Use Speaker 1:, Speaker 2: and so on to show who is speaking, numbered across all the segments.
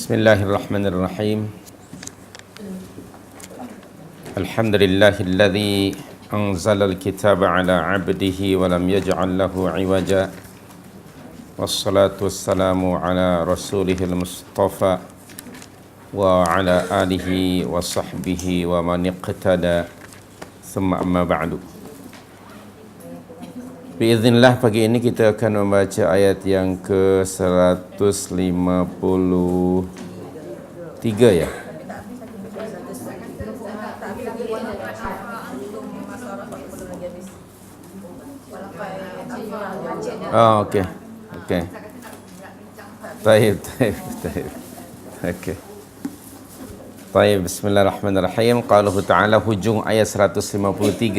Speaker 1: Bismillahirrahmanirrahim. Alhamdulillahilladzi anzalal kitaba ala 'abdihi wa lam yaj'al lahu 'iwaja. Wassalatu wassalamu ala rasulihil mustafa wa ala alihi wa sahbihi wa man iqtada. Thumma amma ba'du. Biiznillah pagi ini kita akan membaca ayat yang ke-153 ya. Oh, okey. Okey. Baik. Okey. Baik, bismillahirrahmanirrahim. Qaluhu ta'ala, hujung ayat 153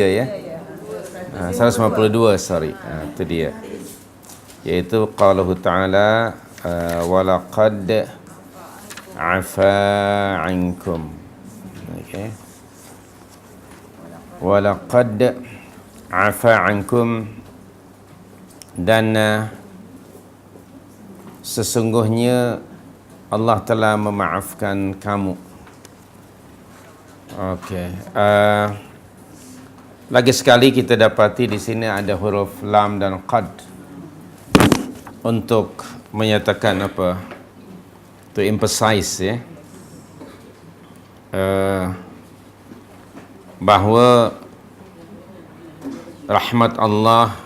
Speaker 1: ya. 152 sorry. Itu dia. Yaitu qaluhu ta'ala walaqad afa ankum. Okey. Walaqad afa ankum, dan sesungguhnya Allah telah memaafkan kamu. Okey. Lagi sekali kita dapati di sini ada huruf lam dan qad untuk menyatakan apa? To emphasize ya. Bahawa rahmat Allah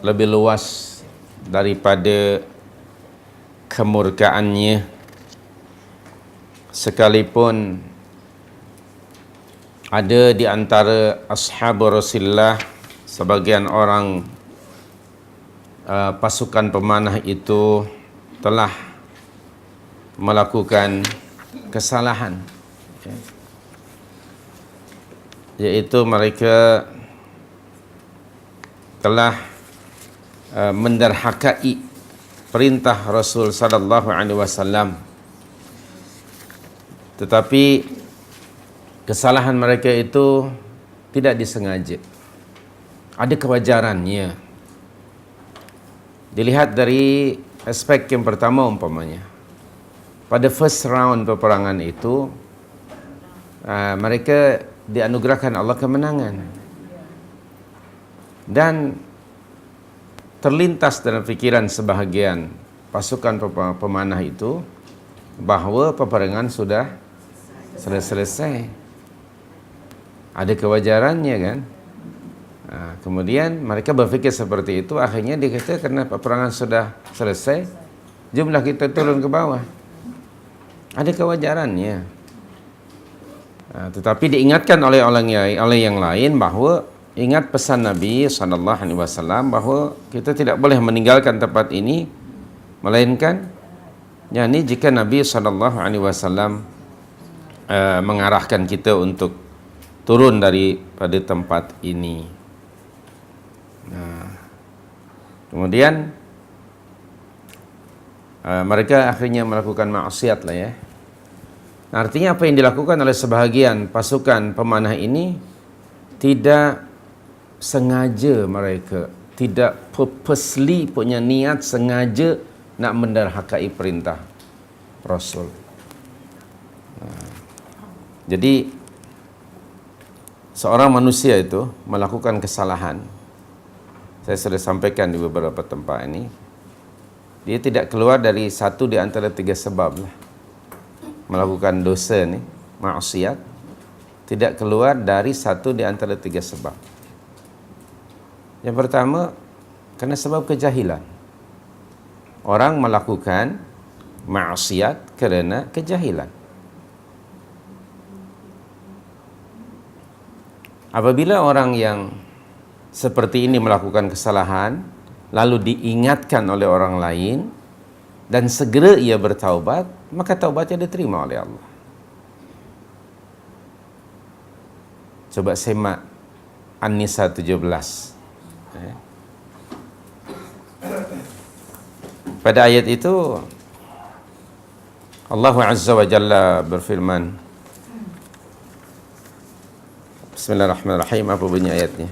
Speaker 1: lebih luas daripada kemurkaannya, sekalipun ada di antara ashab Rasulullah sebagian orang pasukan pemanah itu telah melakukan kesalahan, yaitu mereka telah menderhakai perintah Rasul sallallahu alaihi wasallam, tetapi kesalahan mereka itu tidak disengaja, ada kewajarannya. Dilihat dari aspek yang pertama, umpamanya pada first round peperangan itu mereka dianugerahkan Allah kemenangan, dan terlintas dalam fikiran sebahagian pasukan pemanah itu bahawa peperangan sudah selesai. Ada kewajarannya kan. Kemudian mereka berfikir seperti itu. Akhirnya dia kata, kerana peperangan sudah selesai, jumlah kita turun ke bawah. Ada kewajarannya. Tetapi diingatkan oleh yang lain bahawa ingat pesan Nabi SAW bahawa kita tidak boleh meninggalkan tempat ini, melainkan jika Nabi SAW mengarahkan kita untuk turun daripada tempat ini. Kemudian mereka akhirnya melakukan maksiat lah ya. Artinya apa yang dilakukan oleh sebahagian pasukan pemanah ini tidak sengaja, mereka tidak purposely punya niat sengaja nak menderhakai perintah Rasul. Jadi seorang manusia itu melakukan kesalahan, saya sudah sampaikan di beberapa tempat ini, dia tidak keluar dari satu di antara tiga sebab lah. Melakukan dosa ni, maksiat, tidak keluar dari satu di antara tiga sebab. Yang pertama, kerana sebab kejahilan. Orang melakukan maksiat kerana kejahilan. Apabila orang yang seperti ini melakukan kesalahan, lalu diingatkan oleh orang lain, dan segera ia bertaubat, maka taubatnya diterima oleh Allah. Coba semak An-Nisa 17. Pada ayat itu Allah Azza wa Jalla berfirman, Bismillahirrahmanirrahim. Apa bunyi ayatnya?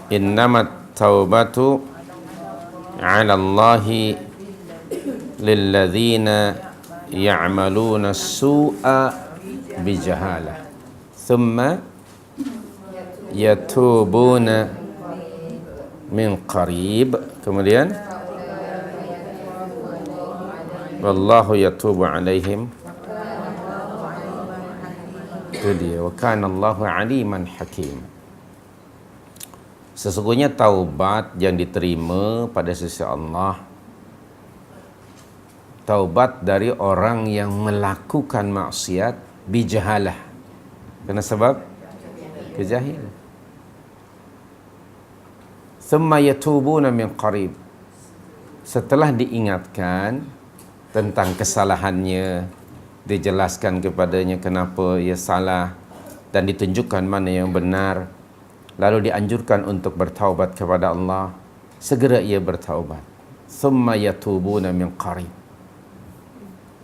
Speaker 1: Innamat taubatu 'ala Allahi lilladzina ya'maluna su'a bijahalah thumma yatubuna min qarib, kemudian wallahu yatubu alaihim, itu dia, wa kana Allahu aliman hakim. Sesungguhnya taubat yang diterima pada sisi Allah, taubat dari orang yang melakukan maksiat bijahalah, karena sebab kejahilan. Thumma yatubuna min qarib, setelah diingatkan tentang kesalahannya, dijelaskan kepadanya kenapa ia salah dan ditunjukkan mana yang benar, lalu dianjurkan untuk bertaubat kepada Allah, segera ia bertaubat. Thumma yatubuna min qarib,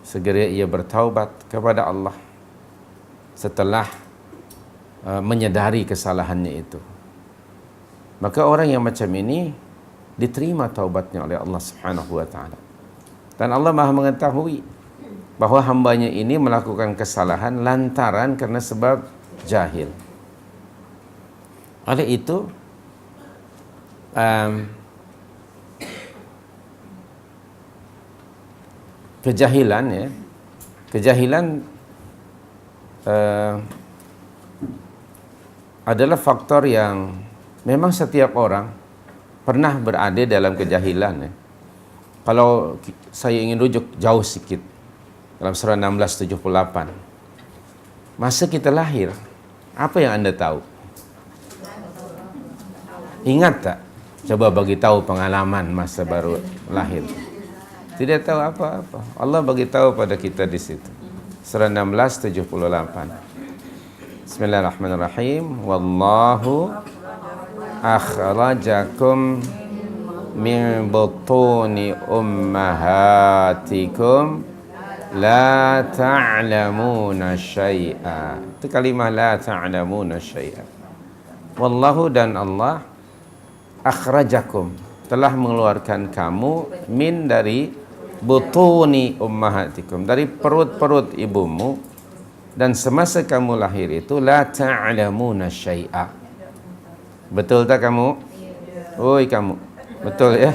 Speaker 1: segera ia bertaubat kepada Allah setelah menyadari kesalahannya itu. Maka orang yang macam ini diterima taubatnya oleh Allah Subhanahu wa taala. Dan Allah Maha mengetahui bahawa hambanya ini melakukan kesalahan lantaran kerana sebab jahil. Oleh itu kejahilan adalah faktor yang memang setiap orang pernah berada dalam kejahilan. Kalau saya ingin rujuk jauh sikit dalam surah 16:78, masa kita lahir, apa yang anda tahu? Ingat tak? Coba bagi tahu pengalaman masa baru lahir. Tidak tahu apa-apa. Allah bagi tahu pada kita di situ. Surah 16:78. Bismillahirrahmanirrahim. Wallahu akhrajakum min butuni ummahatikum la ta'lamuna syai'a. Itu kalimah la ta'lamuna syai'a. Wallahu, dan Allah, akhrajakum, telah mengeluarkan kamu, min, dari butuni ummahatikum, dari perut-perut ibumu, dan semasa kamu lahir itu la ta'lamuna syai'a. Betul tak kamu? Oi kamu. Betul ya?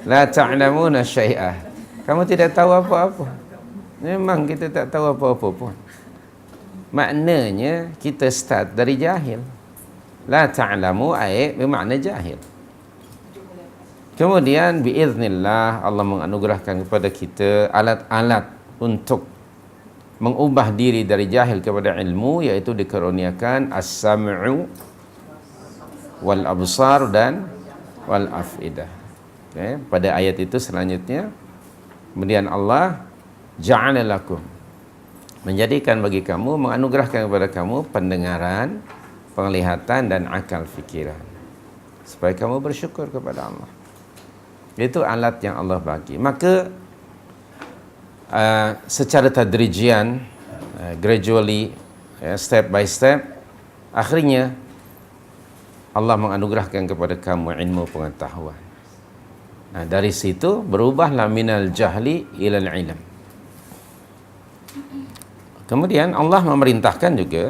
Speaker 1: La ta'lamuna syai'a. Kamu tidak tahu apa-apa. Memang kita tak tahu apa-apa pun. Maknanya kita start dari jahil. La ta'lamu ay bermakna jahil. Kemudian biiznillah Allah menganugerahkan kepada kita alat-alat untuk mengubah diri dari jahil kepada ilmu, iaitu dikaruniakan as-sam'u wal absar dan wal afidah. Okay. Pada ayat itu selanjutnya, kemudian Allah ja'ala lakum, menjadikan bagi kamu, menganugerahkan kepada kamu pendengaran, penglihatan dan akal fikiran, supaya kamu bersyukur kepada Allah. Itu alat yang Allah bagi. Maka secara tadrijian, gradually, step by step, akhirnya Allah menganugerahkan kepada kamu ilmu pengetahuan. Nah, dari situ berubahlah minal jahli ilal ilm. Kemudian Allah memerintahkan juga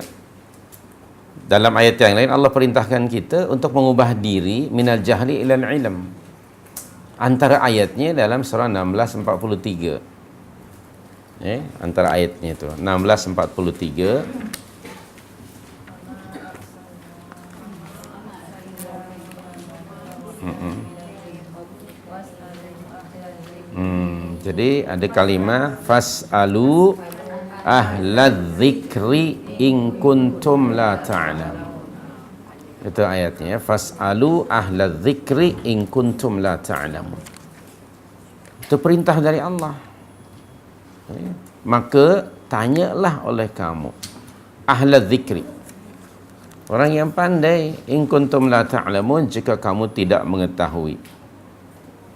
Speaker 1: dalam ayat yang lain, Allah perintahkan kita untuk mengubah diri minal jahli ilal ilm. Antara ayatnya dalam surah 16:43. Antara ayatnya itu 16:43. Jadi ada kalimah fas'alu ahladzikri in kuntum la ta'lam. Itu ayatnya, fas'alu ahladzikri in kuntum la ta'lamun. Itu perintah dari Allah. Maka tanyalah oleh kamu ahladzikri, orang yang pandai, in kuntum la ta'lamun, jika kamu tidak mengetahui.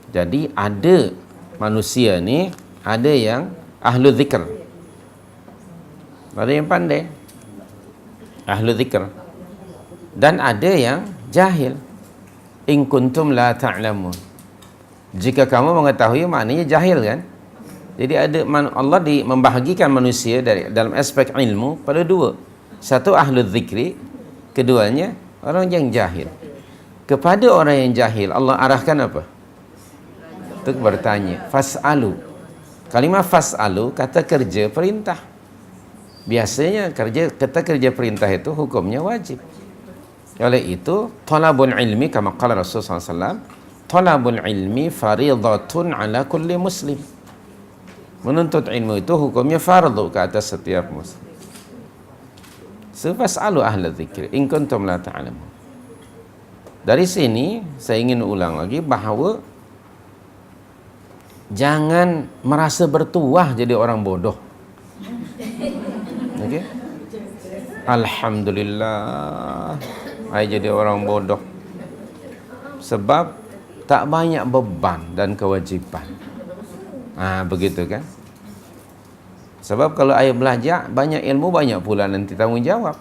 Speaker 1: Jadi ada manusia ni, ada yang ahlu zikr, ada yang pandai, ahlu zikr, dan ada yang jahil, in kuntum la ta'lamun. Jika kamu mengetahui, maknanya jahil kan. Jadi Allah membahagikan manusia dalam aspek ilmu pada dua. Satu ahlul zikri, keduanya orang yang jahil. Kepada orang yang jahil Allah arahkan apa? Untuk bertanya. Fas'alu. Kalimah fas'alu kata kerja perintah. Biasanya kata kerja perintah itu hukumnya wajib. Oleh itu talabul ilmi kama qala Rasulullah SAW, talabul ilmi faridatun ala kulli muslim. Menuntut ilmu itu hukumnya fardu ke atas setiap muslim. Fas'alu ahla dzikri in kuntum la ta'lamun. Dari sini saya ingin ulang lagi bahawa jangan merasa bertuah jadi orang bodoh. Okey? Alhamdulillah, saya jadi orang bodoh. Sebab tak banyak beban dan kewajipan. Begitu kan? Sebab kalau ayah belajar banyak ilmu, banyak pula nanti tanggungjawab.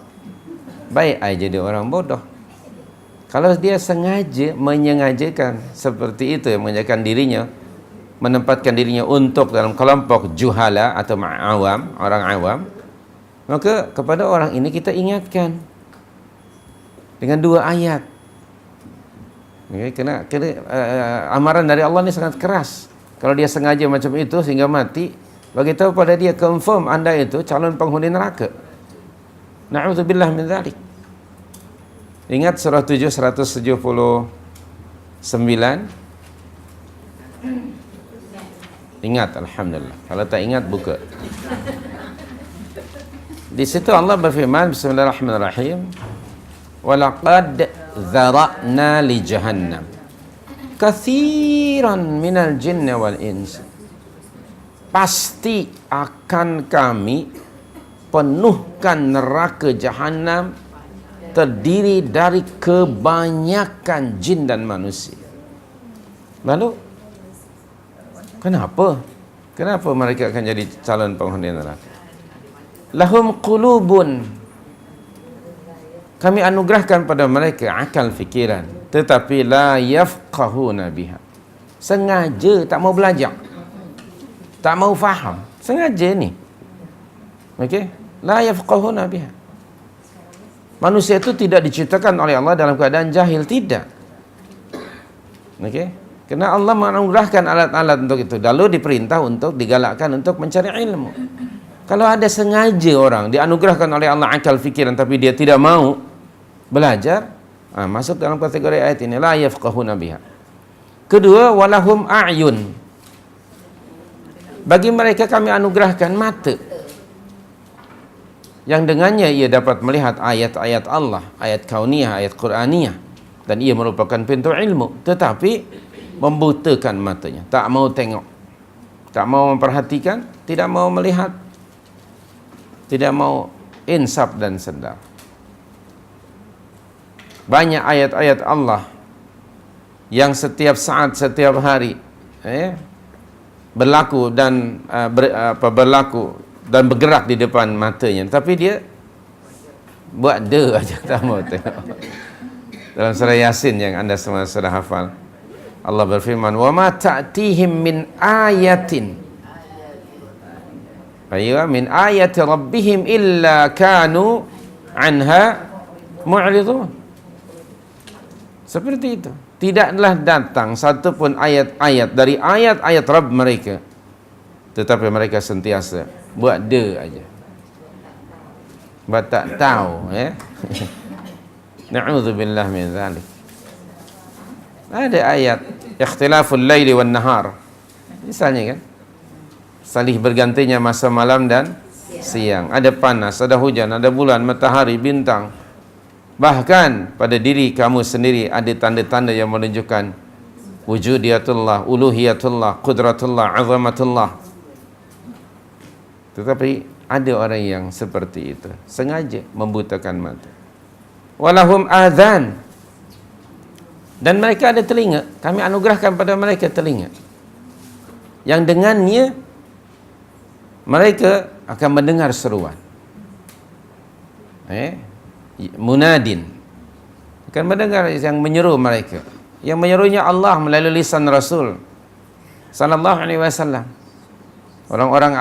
Speaker 1: Baik ayah jadi orang bodoh. Kalau dia menyengajakan seperti itu, menyengajakan dirinya, menempatkan dirinya untuk dalam kelompok juhala atau awam, orang awam, maka kepada orang ini kita ingatkan dengan dua ayat. Kena amaran dari Allah ini sangat keras. Kalau dia sengaja macam itu sehingga mati, bagi tahu pada dia, confirm anda itu calon penghuni neraka. Na'udzubillah min dzalik. Ingat surah 7 179. Ingat, alhamdulillah. Kalau tak ingat buka. Di situ Allah berfirman, bismillahirrahmanirrahim, walaqad dzara'na li jahannam katsiran minal jinni wal ins. Pasti akan kami penuhkan neraka jahanam terdiri dari kebanyakan jin dan manusia. Lalu kenapa mereka akan jadi calon penghuni neraka? Lahum qulubun, kami anugerahkan pada mereka akal fikiran, tetapi la yafqahuna biha. Sengaja tak mau belajar, tak mau faham, sengaja ni. Okey, la yafqahuna biha. Manusia itu tidak diciptakan oleh Allah dalam keadaan jahil, tidak. Okey, kerana Allah menganugerahkan alat-alat untuk itu, lalu diperintah untuk digalakkan untuk mencari ilmu. Kalau ada sengaja orang dianugerahkan oleh Allah akal fikiran tapi dia tidak mau belajar, masuk dalam kategori ayat ini, la yafqahuna biha. Kedua, walahum a'yun, bagi mereka kami anugerahkan mata yang dengannya ia dapat melihat ayat-ayat Allah, ayat kauniyah, ayat Qur'aniyah, dan ia merupakan pintu ilmu, tetapi membutakan matanya, tak mau tengok, tak mau memperhatikan, tidak mau melihat, tidak mau insaf dan sedar. Banyak ayat-ayat Allah yang setiap saat, setiap hari berlaku dan bergerak di depan matanya, tapi dia buat aja, tak mau tengok. Dalam surah Yasin yang anda semua sudah hafal, Allah berfirman, wa ma ta'tihim min ayatin, min ayati rabbihim illa kanu anha mu'ridun. Seperti itu, tidaklah datang satu pun ayat-ayat dari ayat-ayat Rabb mereka, tetapi mereka sentiasa buat aja, buat tak tahu. Na'udzubillah min dzalik. Ada ayat ikhtilaful laili wan nahar, misalnya kan, salih bergantinya masa malam dan siang, ada panas, ada hujan, ada bulan, matahari, bintang. Bahkan pada diri kamu sendiri ada tanda-tanda yang menunjukkan wujudiyatullah, uluhiyatullah, qudratullah, azamatullah. Tetapi ada orang yang seperti itu, sengaja membutakan mata. Walahum adhan, dan mereka ada telinga, kami anugerahkan pada mereka telinga yang dengannya mereka akan mendengar seruan. Munadin, akan mendengar yang menyeru mereka, yang menyerunya Allah melalui lisan Rasul sallallahu alaihi wasallam. Orang-orang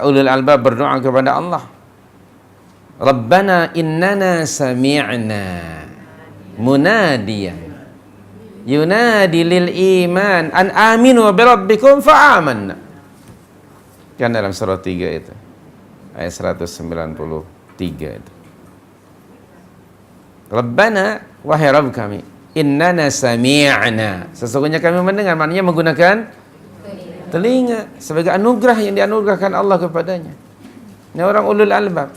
Speaker 1: ulul albab berdoa kepada Allah. Rabbana innana sami'na munadiyan yunadi lil iman an aminu bi rabbikum fa amanna. Kan dalam surah 3 itu. Ayat 193 itu. Rabbana, wahai Rabb kami, innana sami'na. Sesungguhnya kami mendengar, maknanya menggunakan telinga sebagai anugerah yang dianugerahkan Allah kepadanya. Ini orang ulul albab.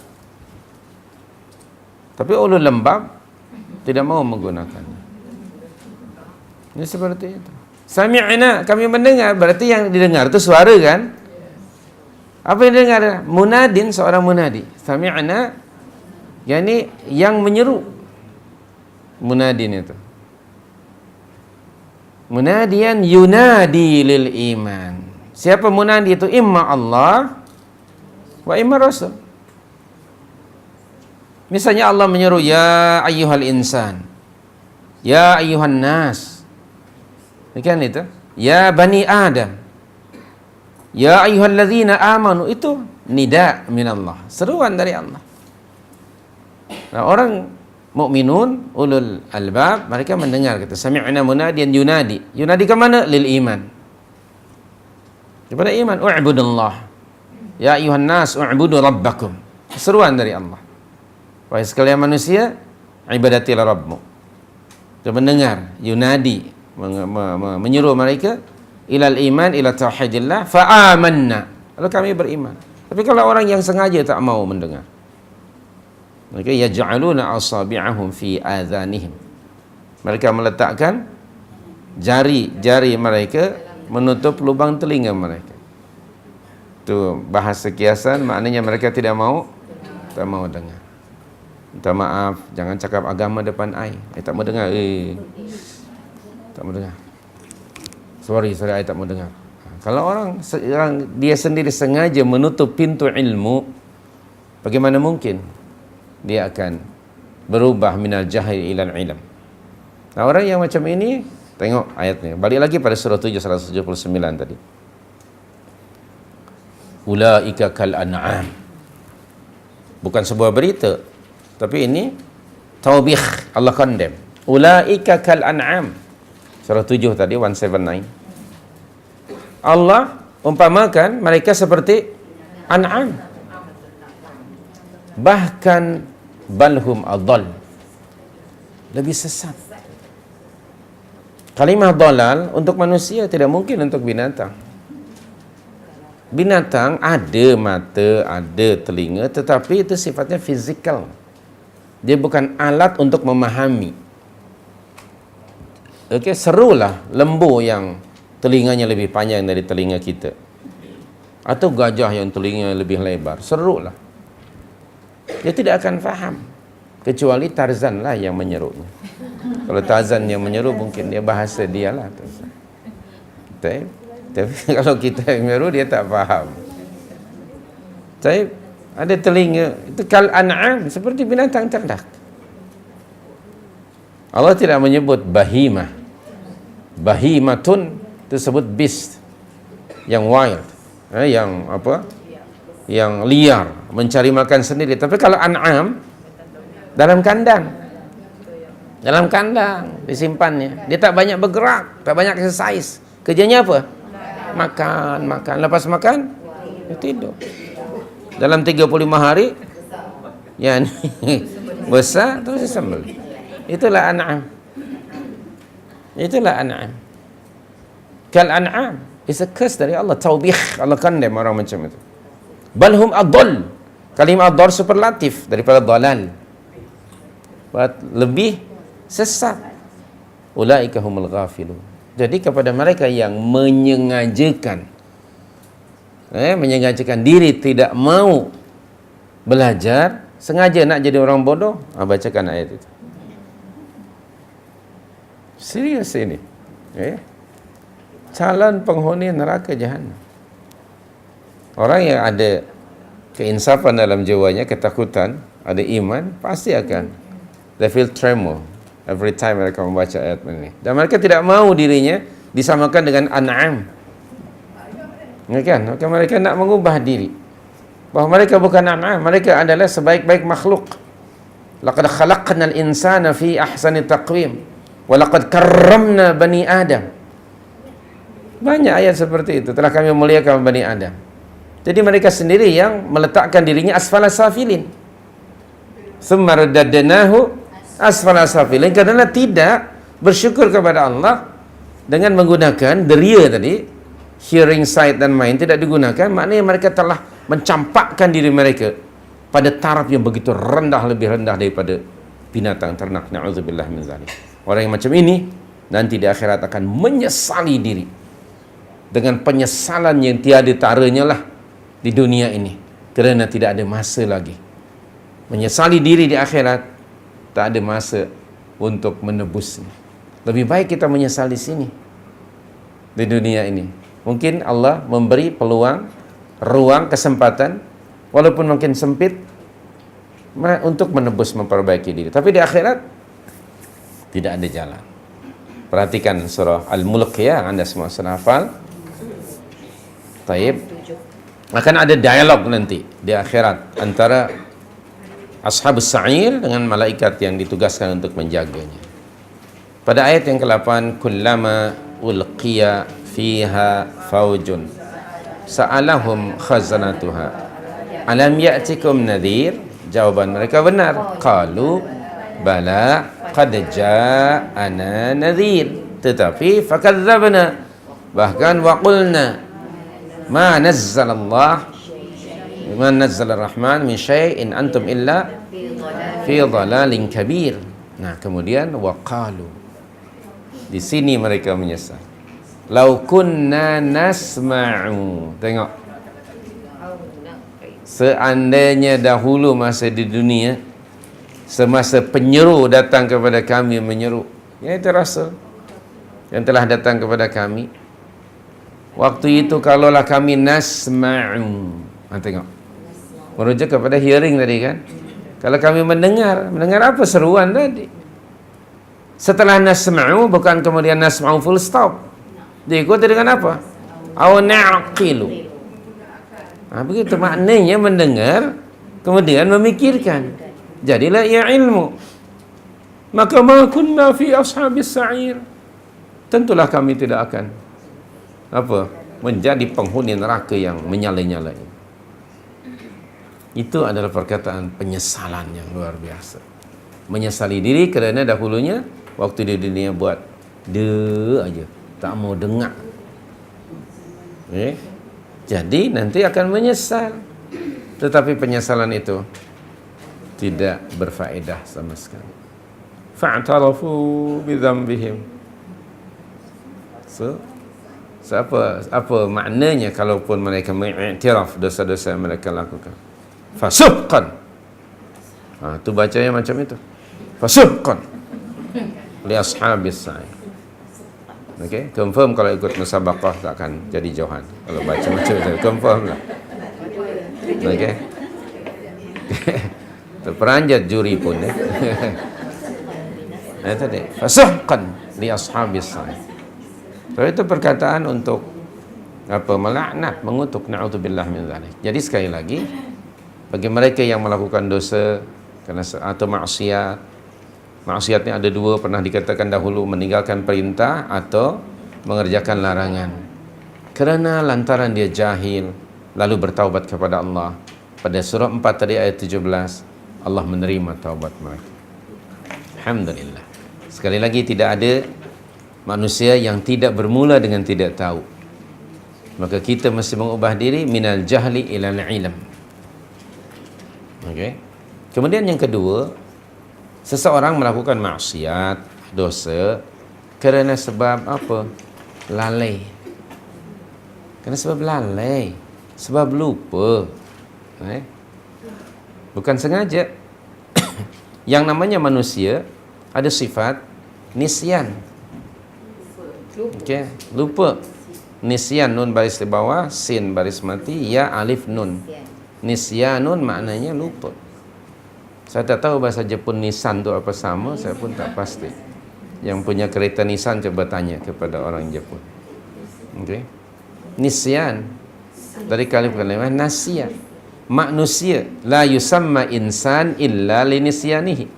Speaker 1: Tapi ulul lembab tidak mau menggunakannya. Ini seperti itu. Sami'na, kami mendengar, berarti yang didengar itu suara kan? Apa yang didengar? Munadin, seorang munadi. Sami'na, yakni yang menyeru. Munadin itu. Munadian yunadi lil iman. Siapa munadi itu? Imma Allah wa imma Rasul. Misalnya Allah menyeru, ya ayyuhal insan, ya ayyuhan nas. Kan itu? Ya bani Adam, ya ayyuhalladzina amanu. Itu nida minallah, seruan dari Allah. Nah, orang mukminun ulul albab mereka mendengar kata sami'na munadiyan yunadi. Yunadi ke mana? Lil iman. Kepada iman. U'budullah. Ya ayyuhan nas u'budu rabbakum. Seruan dari Allah. Wahai sekalian manusia, ibadatilah Rabbmu. Dia mendengar, yunadi, menyuruh mereka ilal iman, ila tauhidillah, fa'amanna. Lalu kami beriman. Tapi kalau orang yang sengaja tak mau mendengar, mereka yaj'aluna asabi'ahum fi adhanihim. Mereka meletakkan jari-jari mereka menutup lubang telinga mereka. Itu bahasa kiasan, maknanya mereka tak mau dengar. Minta maaf, jangan cakap agama depan ai. Tak mau dengar. Tak mau dengar. Sorry, I tak mau dengar. Kalau orang dia sendiri sengaja menutup pintu ilmu, bagaimana mungkin dia akan berubah minal jahil ilal ilm? Nah, orang yang macam ini, tengok ayatnya. Balik lagi pada surah 7 179 tadi. Ulaika kal an'am. Bukan sebuah berita, tapi ini taubih, Allah condemn. Ulaika kal an'am. Surah 7 tadi 179. Allah umpamakan mereka seperti an'am. Bahkan balhum adall, lebih sesat. Kalimah dalal untuk manusia tidak mungkin untuk binatang. Binatang ada mata, ada telinga, tetapi itu sifatnya fizikal. Dia bukan alat untuk memahami. Okey, serulah lembu yang telinganya lebih panjang dari telinga kita, atau gajah yang telinganya lebih lebar. Serulah. Dia tidak akan faham, kecuali Tarzan lah yang menyerunya. Kalau Tarzan yang menyeru, mungkin dia bahasa dia lah. Tapi kalau kita yang menyeru, dia tak faham. Tapi ada telinga, itu kal an'am, seperti binatang ternak. Allah tidak menyebut bahimah. Bahimatun itu sebut beast, yang wild, yang apa? Yang liar, mencari makan sendiri. Tapi kalau an'am, dalam kandang. Dalam kandang disimpannya. Dia tak banyak bergerak, tak banyak exercise. Kerjanya apa? Makan. Lepas makan, dia tidur. Dalam 35 hari, ya besar terus disembelih. Itulah an'am. Kal an'am. It's a curse dari Allah. Taubih. Allah condemn orang macam itu. Balhum adall. Kalimah adall superlatif daripada dalal. Lebih sesat. Ulaika humul ghafilun. Jadi kepada mereka yang menyengajakan diri tidak mau belajar, sengaja nak jadi orang bodoh, bacakan ayat itu. Serius ini. Calon penghuni neraka jahanam. Orang yang ada keinsafan dalam jiwanya, ketakutan, ada iman, pasti akan they feel tremor every time mereka membaca ayat ini. Dan mereka tidak mau dirinya disamakan dengan an'am. Ya kan? Maka mereka nak mengubah diri. Bahawa mereka bukan an'am, mereka adalah sebaik-baik makhluk. Laqad khalaqnal insana fi ahsani taqwim wa laqad karramna bani Adam. Banyak ayat seperti itu. Telah kami memuliakan Bani Adam. Jadi mereka sendiri yang meletakkan dirinya asfala safilin. Thumma raddadnahu asfala safilin. Kerana tidak bersyukur kepada Allah dengan menggunakan deria tadi, hearing, sight dan mind tidak digunakan, maknanya mereka telah mencampakkan diri mereka pada taraf yang begitu rendah, lebih rendah daripada binatang ternak. Na'udzubillah min zalik. Orang yang macam ini nanti di akhirat akan menyesali diri dengan penyesalan yang tiada taranya lah di dunia ini, kerana tidak ada masa lagi. Menyesali diri di akhirat, tak ada masa untuk menebusnya. Lebih baik kita menyesal di sini, di dunia ini. Mungkin Allah memberi peluang, ruang, kesempatan, walaupun mungkin sempit, untuk menebus, memperbaiki diri. Tapi di akhirat tidak ada jalan. Perhatikan surah Al-Mulk ya, Anda semua sudah hafal. Taib. Akan ada dialog nanti di akhirat antara Ashabus Sa'ir dengan malaikat yang ditugaskan untuk menjaganya. Pada ayat yang ke-8, kullama ulqiya fiha faujun sa'alahum khazanatuha alam ya'tikum nadhir. Jawaban mereka benar. Qalu bala qad ja'ana nadhir, tetapi fakadzabna, bahkan wa qulna ma nazzalallah ma nazzala rahman min syai'in antum illa fi dhalalin kabir. Nah, kemudian waqalu, di sini mereka menyesal. Lau kunna nasma'u, tengok, seandainya dahulu masa di dunia, semasa penyeru datang kepada kami menyeru, iaitu Rasul yang telah datang kepada kami, waktu itu kalaulah kami nasma'u, tengok, merujuk kepada hearing tadi kan. Kalau kami mendengar apa seruan tadi. Setelah nasma'u, bukan kemudian nasma'u full stop, diikuti dengan apa? Aw na'qilu. Begitu maknanya mendengar kemudian memikirkan, jadilah ia ilmu. Maka ma kunna fi ashabis sa'ir, tentulah kami tidak akan menjadi penghuni neraka yang menyala-nyala. Itu adalah perkataan penyesalan yang luar biasa. Menyesali diri kerana dahulunya waktu di dunia buat aja, tak mau dengar. Jadi nanti akan menyesal. Tetapi penyesalan itu tidak berfaedah sama sekali. Fa'tarafu bidzambihim. So apa maknanya kalaupun mereka mengiktiraf dosa-dosa yang mereka lakukan? Fasuhqan. Tu bacanya macam itu. Fasuhqan li ashabis sa'ir. Okey, confirm kalau ikut musabaqah tak akan jadi Johan. Kalau baca macam itu, confirm lah. Okey. Terperanjat juri pun ya. Tadi fasuhqan li ashabis sa'ir. So, itu perkataan untuk melaknat, mengutuk, na'udzubillah min dzalik. Jadi sekali lagi, bagi mereka yang melakukan dosa atau maksiatnya ada dua, pernah dikatakan dahulu, meninggalkan perintah atau mengerjakan larangan. Kerana lantaran dia jahil lalu bertaubat kepada Allah. Pada surah 4 tadi ayat 17, Allah menerima taubat mereka. Alhamdulillah. Sekali lagi, tidak ada manusia yang tidak bermula dengan tidak tahu. Maka kita mesti mengubah diri minal jahli ilal ilm. Okey. Kemudian yang kedua, seseorang melakukan maksiat, dosa kerana sebab apa? Lalai. Kerana sebab lalai, sebab lupa. Bukan sengaja. Yang namanya manusia ada sifat nisyan. Okey, lupa. Nisyan, nun baris di bawah, sin baris mati, ya alif nun. Nisyanun maknanya lupa. Saya tak tahu bahasa Jepun Nissan tu apa sama, saya pun tak pasti. Yang punya kereta Nissan coba tanya kepada orang Jepun. Okey. Nisyan, dari kalimah nasiya. Manusia la yusamma insan illa linisyanihi.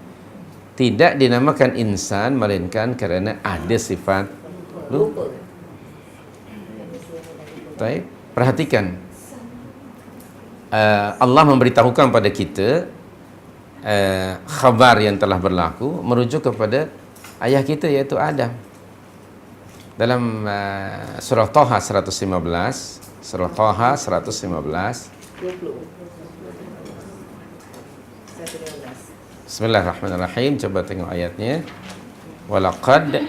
Speaker 1: Tidak dinamakan insan melainkan kerana ada sifat lupa. Baik, perhatikan. Allah memberitahukan pada kita khabar yang telah berlaku merujuk kepada ayah kita iaitu Adam. Dalam surah Taha 115, surah Taha 115. Bismillahirrahmanirrahim. Coba tengok ayatnya. Walaqad,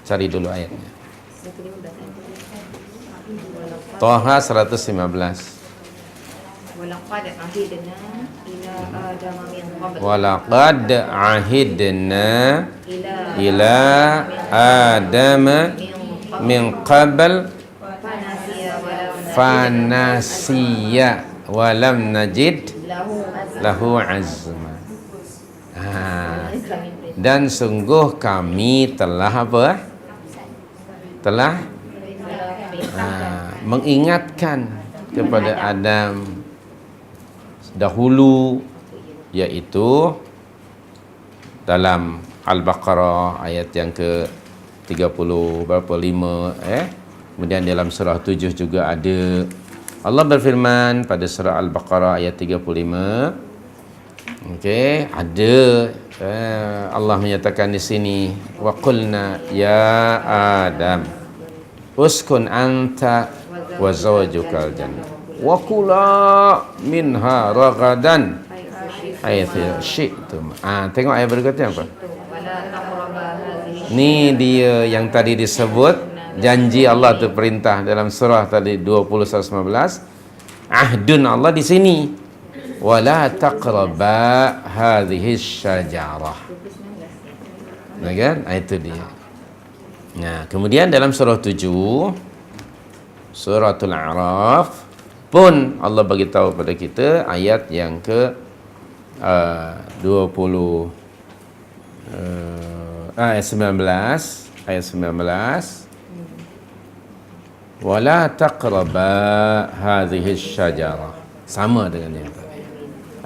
Speaker 1: cari dulu ayatnya. Taha 115. Walaqad ahidna ila adama min qabl fanasiya walam najid lahu azma. Dan sungguh kami telah apa? Telah mengingatkan kepada Adam dahulu, yaitu dalam Al-Baqarah ayat yang ke 30 berapa 5 kemudian dalam surah 7 juga ada. Allah berfirman pada surah Al-Baqarah ayat 35. Okey, ada Allah menyatakan di sini, wa qulna ya Adam uskun anta wa zawjukal jannah wa kula minha ragadan haythu syi'tum. Tengok ayat berikutnya apa? Ni dia yang tadi disebut janji Allah tu, perintah dalam surah tadi 20-115. Ahdun Allah di sini, wala taqraba hadhihi syajarah. Nah kan? Itu dia. Nah, kemudian dalam surah 7 Suratul A'raf pun Allah bagi tahu pada kita ayat yang ke 19 ayat 19 wala taqraba hadhihi syajarah, sama dengan yang tadi.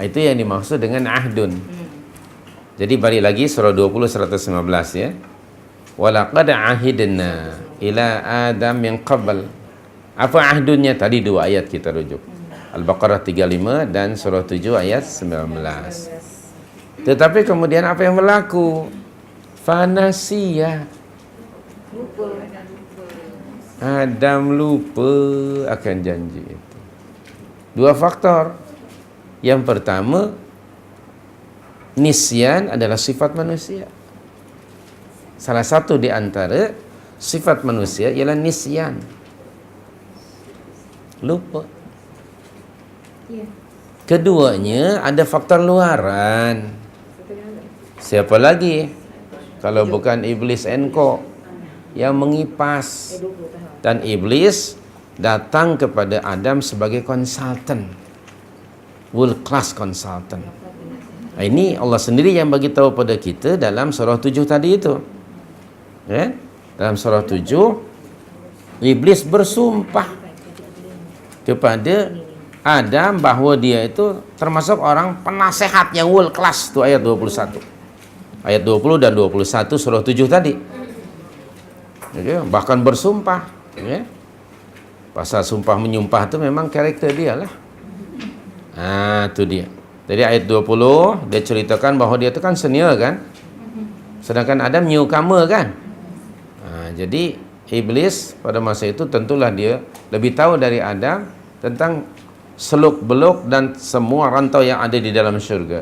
Speaker 1: Itu yang dimaksud dengan ahdun. Jadi balik lagi surah 20-115 ya. Walaqad ahidna ila adam min qabl. Apa ahdunnya? Tadi dua ayat kita rujuk. Al-Baqarah 35 dan surah 7 ayat 19. Tetapi kemudian apa yang berlaku? Fanasiya. Adam lupa akan janji itu. Dua faktor. Yang pertama, nisyan adalah sifat manusia. Salah satu di antara sifat manusia ialah nisyan. Lupa. Keduanya ada faktor luaran. Siapa lagi kalau bukan iblis enko yang mengipas. Dan iblis datang kepada Adam sebagai konsultan, world class consultant. Ini Allah sendiri yang bagi tahu pada kita dalam surah 7 tadi itu. Ya? Dalam surah 7 iblis bersumpah kepada Adam bahawa dia itu termasuk orang penasehat yang world class. Itu ayat 21. Ayat 20 dan 21 surah 7 tadi. Okay? Bahkan bersumpah. Ya? Pasal sumpah menyumpah itu memang karakter dia lah. Itu dia. Jadi ayat 20 dia ceritakan bahawa dia itu kan senior kan, sedangkan Adam newcomer kan. Jadi iblis pada masa itu tentulah dia lebih tahu dari Adam tentang seluk beluk dan semua rantau yang ada di dalam syurga.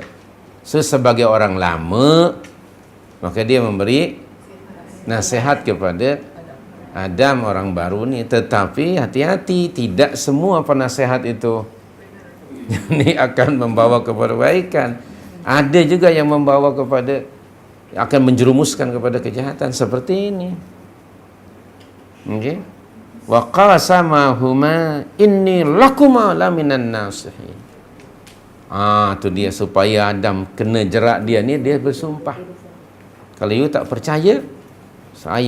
Speaker 1: Sebagai orang lama, maka dia memberi nasihat kepada Adam orang baru ni. Tetapi hati-hati, tidak semua penasihat itu ini akan membawa kepada kebaikan. Ada juga yang membawa kepada, akan menjerumuskan kepada kejahatan seperti ini. Okey. Wa qasamahuma inni lakuma laminan nasihin. Tu dia, supaya Adam kena jerak dia ni, dia bersumpah. Kalau you tak percaya,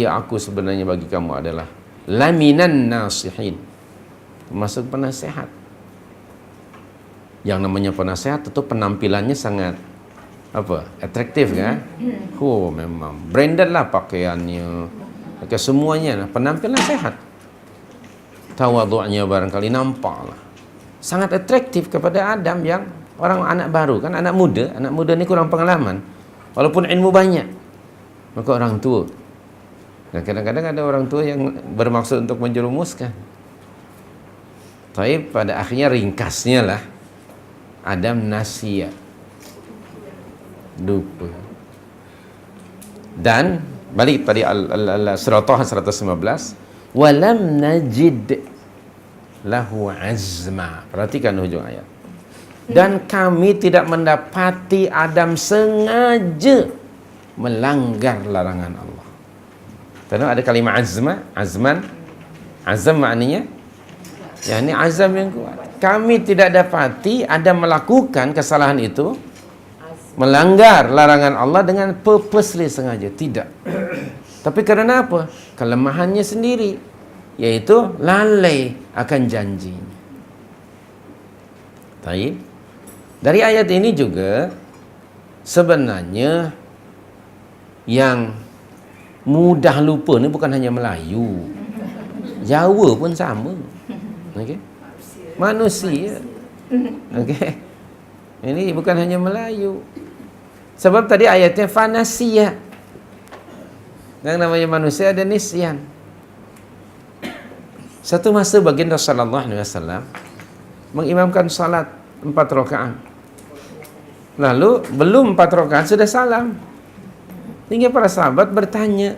Speaker 1: aku sebenarnya bagi kamu adalah laminan nasihin. termasuk penasehat. Yang namanya penasehat tentu penampilannya sangat atraktif kan? Memang branded lah pakaiannya, semuanya, penampilan sehat, tawadhu'nya barangkali nampak lah, sangat atraktif kepada Adam yang orang anak baru kan, anak muda ni kurang pengalaman, walaupun ilmu banyak, maka orang tua, dan kadang-kadang ada orang tua yang bermaksud untuk menjerumuskan. Tapi pada akhirnya ringkasnya lah, Adam nasiya, lupa. Dan balik pada surah Taha 115, walam najid lahu azma. Perhatikan hujung ayat. Dan kami tidak mendapati Adam sengaja melanggar larangan Allah. Tahu ada kalimat azam maknanya ini azam yang kuat. Kami tidak dapati Adam melakukan kesalahan itu, melanggar larangan Allah dengan purposely, sengaja, tidak. Tapi kerana apa? Kelemahannya sendiri, yaitu lalai akan janjinya. Baik. Dari ayat ini juga sebenarnya yang mudah lupa ni bukan hanya Melayu, Jawa pun sama. Okey. Manusia. Okey. Ini bukan hanya Melayu. Sebab tadi ayatnya fanasiya. Yang namanya manusia ada nisyan. Satu masa baginda sallallahu alaihi wasallam mengimamkan salat 4 rakaat. Lalu belum 4 rakaat sudah salam. Hingga para sahabat bertanya,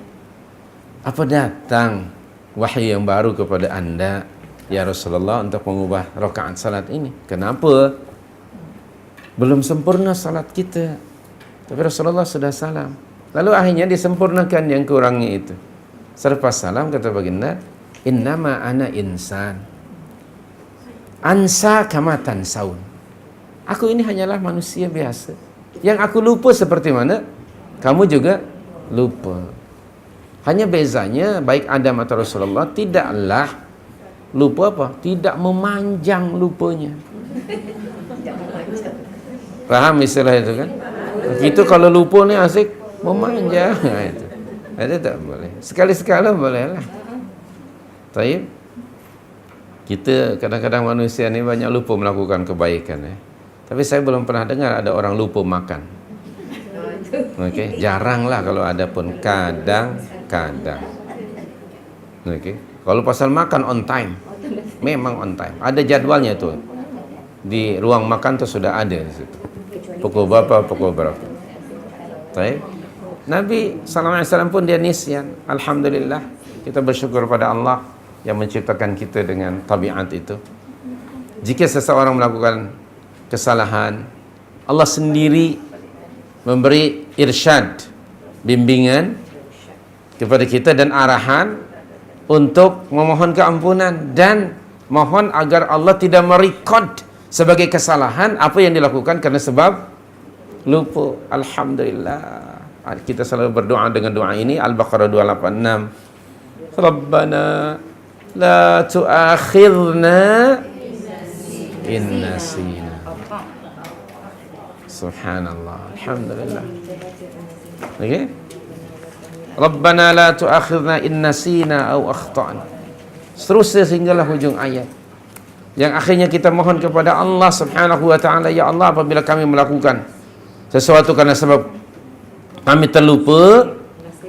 Speaker 1: apa datang wahyu yang baru kepada anda ya Rasulullah untuk mengubah rakaat salat ini? Kenapa? Belum sempurna salat kita, tapi Rasulullah sudah salam. Lalu akhirnya disempurnakan yang kurangnya itu. Selepas salam kata baginda, innama ana insan ansa kama tansaun. Aku ini hanyalah manusia biasa. Yang aku lupa seperti mana kamu juga lupa. Hanya bezanya baik Adam atau Rasulullah tidaklah lupa apa? Tidak memanjang lupanya. Faham istilah itu kan? Itu kalau lupa ni asyik memanjang. Itu tak boleh. Sekali-sekala boleh lah. Taib. Kita kadang-kadang manusia ni banyak lupa melakukan kebaikan. Tapi saya belum pernah dengar ada orang lupa makan. Okey, jarang lah kalau ada pun, kadang-kadang. Okey. Kalau pasal makan on time, memang on time. Ada jadualnya tu. Di ruang makan tu sudah ada di situ. Pukul berapa. Baik. Nabi sallallahu alaihi wasallam pun dia nisyan. Alhamdulillah, kita bersyukur pada Allah yang menciptakan kita dengan tabiat itu. Jika seseorang melakukan kesalahan, Allah sendiri memberi irsyad, bimbingan kepada kita dan arahan untuk memohon keampunan dan mohon agar Allah tidak merekod sebagai kesalahan apa yang dilakukan karena sebab lupa. Alhamdulillah. Kita selalu berdoa dengan doa ini, Al-Baqarah 286. Rabbana la tu'akhidna in nasina. Subhanallah. Alhamdulillah. Okey. Rabbana la tu'akhidna in nasina aw akhtana. Seterusnya sehinggalah hujung ayat. Yang akhirnya kita mohon kepada Allah Subhanahu wa taala, ya Allah, apabila kami melakukan sesuatu karena sebab kami terlupa,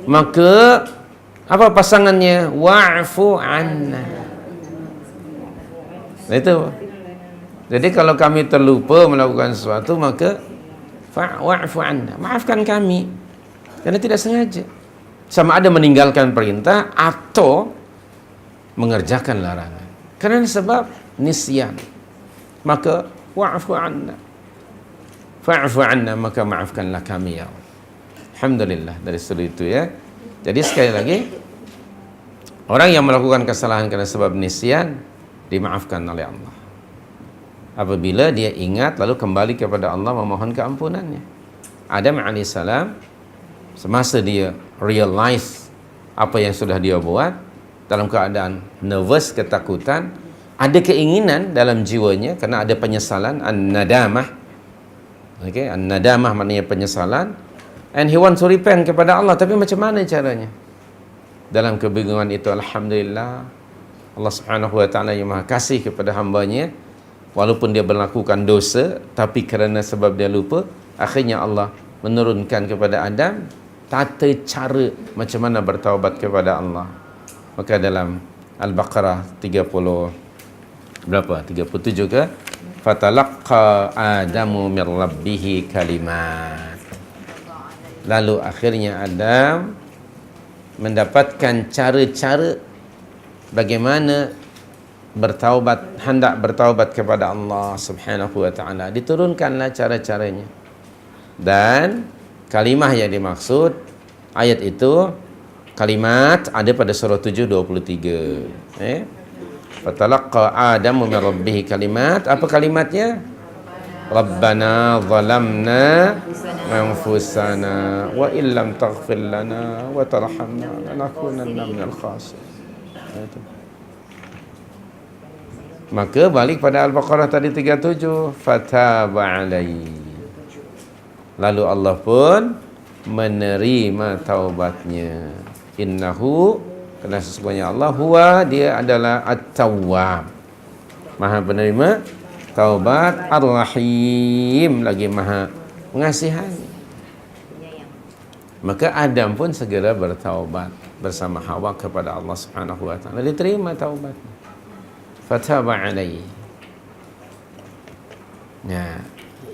Speaker 1: maka apa pasangannya? Wa'fu anna. Itu. Jadi kalau kami terlupa melakukan sesuatu, maka wa'fu anna, maafkan kami karena tidak sengaja. Sama ada meninggalkan perintah atau mengerjakan larangan. Karena sebab nisyan. Maka wa'fu anna. Fa'fu anna, maka maafkanlah kami ya Allah. Alhamdulillah dari sudut itu ya. Jadi sekali lagi, orang yang melakukan kesalahan karena sebab nisyan dimaafkan oleh Allah. Apabila dia ingat lalu kembali kepada Allah memohon keampunannya. Adam alaihissalam semasa dia realize apa yang sudah dia buat, dalam keadaan nervous, ketakutan, ada keinginan dalam jiwanya kerana ada penyesalan, an-nadamah. Okey, an-nadamah maknanya penyesalan, and he wants to repent kepada Allah. Tapi macam mana caranya? Dalam kebingungan itu, alhamdulillah, Allah Subhanahu wa taala yang Maha Kasih kepada hamba-Nya, walaupun dia melakukan dosa, tapi kerana sebab dia lupa, akhirnya Allah menurunkan kepada Adam tata cara macam mana bertaubat kepada Allah. Maka dalam Al-Baqarah 37 ke, fatalaqqa Adamu min rabbih kalimat. Lalu akhirnya Adam mendapatkan cara-cara bagaimana bertaubat, hendak bertaubat kepada Allah Subhanahu wa taala. Diturunkanlah cara-caranya. Dan kalimah yang dimaksud ayat itu, kalimat ada pada surah 7:23. Fatalaqqa Adamu min rabbih kalimat. Apa kalimatnya? Rabbana zalamna anfusana wa illam taghfir lana wa tarhamna lanakunanna minal khasirin. Maka balik pada Al-Baqarah tadi 37, fataba alaihi. Lalu Allah pun menerima taubatnya. Innahu, kerana sesungguhnya Allah, huwa, dia adalah at-tawwab, Maha penerima taubat, ar-rahim, lagi Maha mengasihani. Maka Adam pun segera bertaubat bersama Hawa kepada Allah Subhanahu wa taala. Diterima taubatnya. Fataba alaihi. Ya,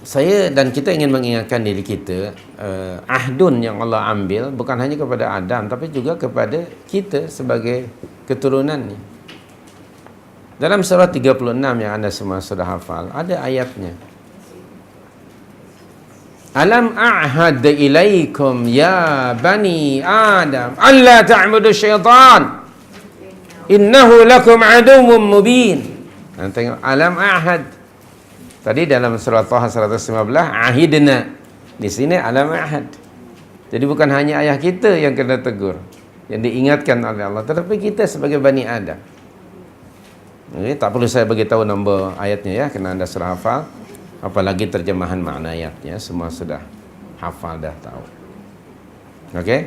Speaker 1: saya dan kita ingin mengingatkan diri kita, ahdun yang Allah ambil bukan hanya kepada Adam tapi juga kepada kita sebagai keturunannya. Dalam surah 36 yang anda semua sudah hafal, ada ayatnya. Alam a'had ilaikum ya bani Adam alla ta'budu syaitan innahu lakum aduwwum mubin. Tengok, alam a'had. Tadi dalam surah Taha 115 ahidna. Di sini alam a'had. Jadi bukan hanya ayah kita yang kena tegur, yang diingatkan oleh Allah, tetapi kita sebagai Bani Adam. Tak perlu saya beritahu nombor ayatnya ya, kerana anda sudah hafal. Apalagi terjemahan makna ayatnya, semua sudah hafal, dah tahu. Okey?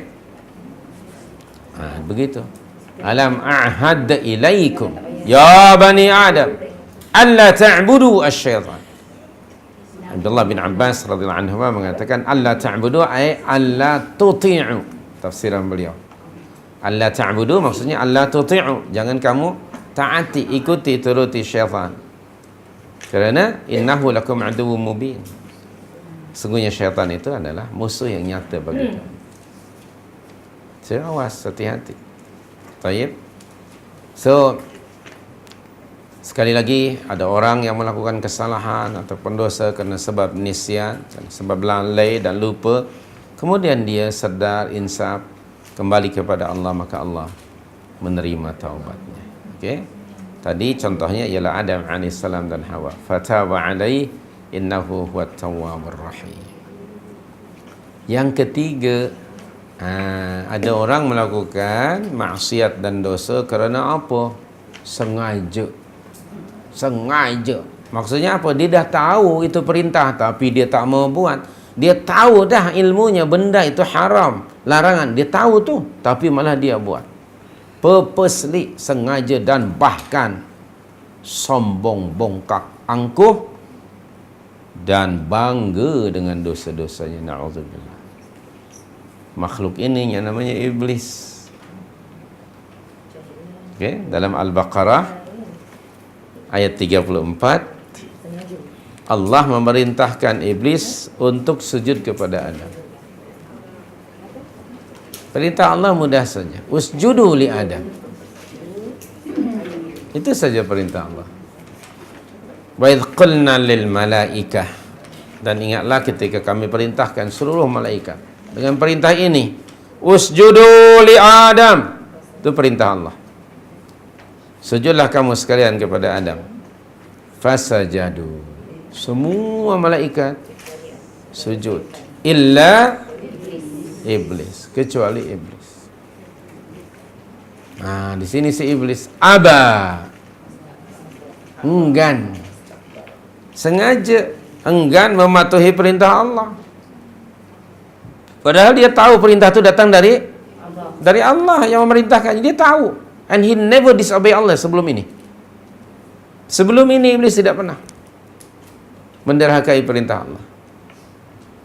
Speaker 1: Begitu. Alam a'had ilaikum ya bani Adam alla ta'budu asy-syaitan. Abdullah bin Abbas radhiyallahu anhu mengatakan alla ta'budu ay alla tuti'u. Tafsiran beliau, alla ta'budu maksudnya alla tuti'u, jangan kamu taati, ikuti, turuti syaitan. Kerana innahu lakum aduwwum mubin. Sungguhnya syaitan itu adalah musuh yang nyata bagi kamu. So, awas, hati-hati. Taib. So, sekali lagi, ada orang yang melakukan kesalahan atau dosa kerana sebab nisyan, sebab lalai dan lupa, kemudian dia sedar, insaf, kembali kepada Allah, maka Allah menerima taubatnya. Okey? Tadi contohnya ialah Adam AS dan Hawa. Fataba alaihi innahu huwat tawwabur rahim. Yang ketiga, ada orang melakukan maksiat dan dosa kerana apa? Sengaja. Sengaja. Maksudnya apa? Dia dah tahu itu perintah tapi dia tak mau buat. Dia tahu dah ilmunya benda itu haram, larangan. Dia tahu tu tapi malah dia buat. Purposely, sengaja, dan bahkan sombong, bongkak, angkuh dan bangga dengan dosa-dosanya. Na'udzubillah. Makhluk ini yang namanya iblis. Okay? Dalam Al-Baqarah ayat 34, Allah memerintahkan iblis untuk sujud kepada Adam. Perintah Allah mudah saja. Usjudu li Adam. Itu saja perintah Allah. Wa idh qulna lil malaikah. Dan ingatlah ketika kami perintahkan seluruh malaikat dengan perintah ini, usjudu li Adam. Itu perintah Allah. Sujudlah kamu sekalian kepada Adam. Fasajadu. Semua malaikat sujud. Illa iblis, kecuali iblis. Di sini si iblis aba. enggan. Sengaja enggan mematuhi perintah Allah. Padahal dia tahu perintah itu datang dari Allah yang memerintahkan. Dia tahu. And he never disobey Allah sebelum ini. Sebelum ini iblis tidak pernah menderhakai perintah Allah.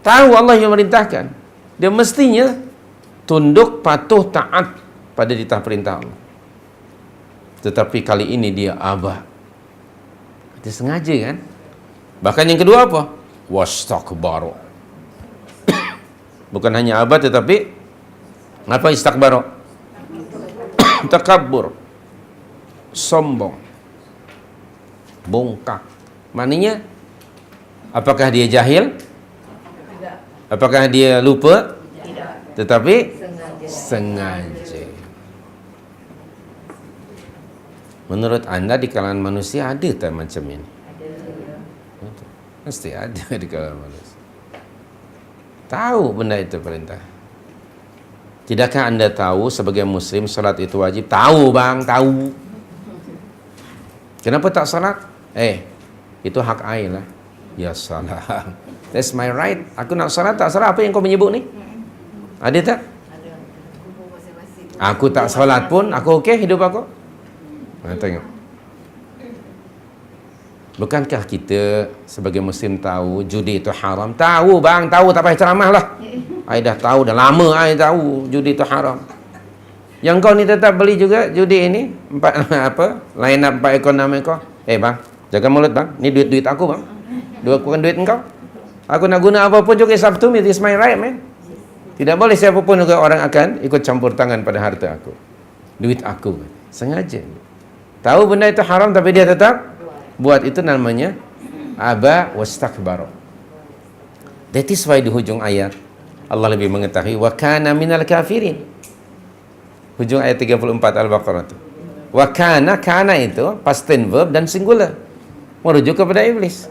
Speaker 1: Tahu Allah yang memerintahkan. Dia mestinya tunduk, patuh, taat pada titah perintah Allah. Tetapi kali ini dia abah. Dia sengaja kan? Bahkan yang kedua apa? Wastakbaru. Bukan hanya abah tetapi apa istakbaru? Takabbur. Sombong. Bongkak. Maknanya apakah dia jahil? Apakah dia lupa? Tidak. Tetapi sengaja. Menurut anda di kalangan manusia ada tak macam ini? Ada. Mesti ada di kalangan manusia. Tahu benda itu perintah. Tidakkah anda tahu sebagai muslim salat itu wajib? Tahu bang, tahu. Kenapa tak salat? Itu hak air lah. Ya salah. That's my right. Aku nak salat tak salat. Apa yang kau menyebut ni? Ada tak? Ada. Aku tak salat pun aku okey hidup aku. Tengok. Bukankah kita sebagai muslim tahu judi itu haram? Tahu bang, tahu, tak payah ceramah lah. I dah tahu, dah lama I tahu judi itu haram. Yang kau ni tetap beli juga judi ini, line up 4 ekor 6 ekor. Bang, jaga mulut bang, ni duit-duit aku bang. Bukan duit engkau. Aku nak guna apapun juga it's up to me, it's my right man. Tidak boleh siapapun juga orang akan ikut campur tangan pada harta aku. Duit aku. Sengaja. Tahu benda itu haram tapi dia tetap buat. Itu namanya aba wastakbaru. That is why di hujung ayat Allah lebih mengetahui wa kana minal kafirin. Hujung ayat 34 Al-Baqarah itu. Wa kana itu past tense verb dan singular. Merujuk kepada iblis.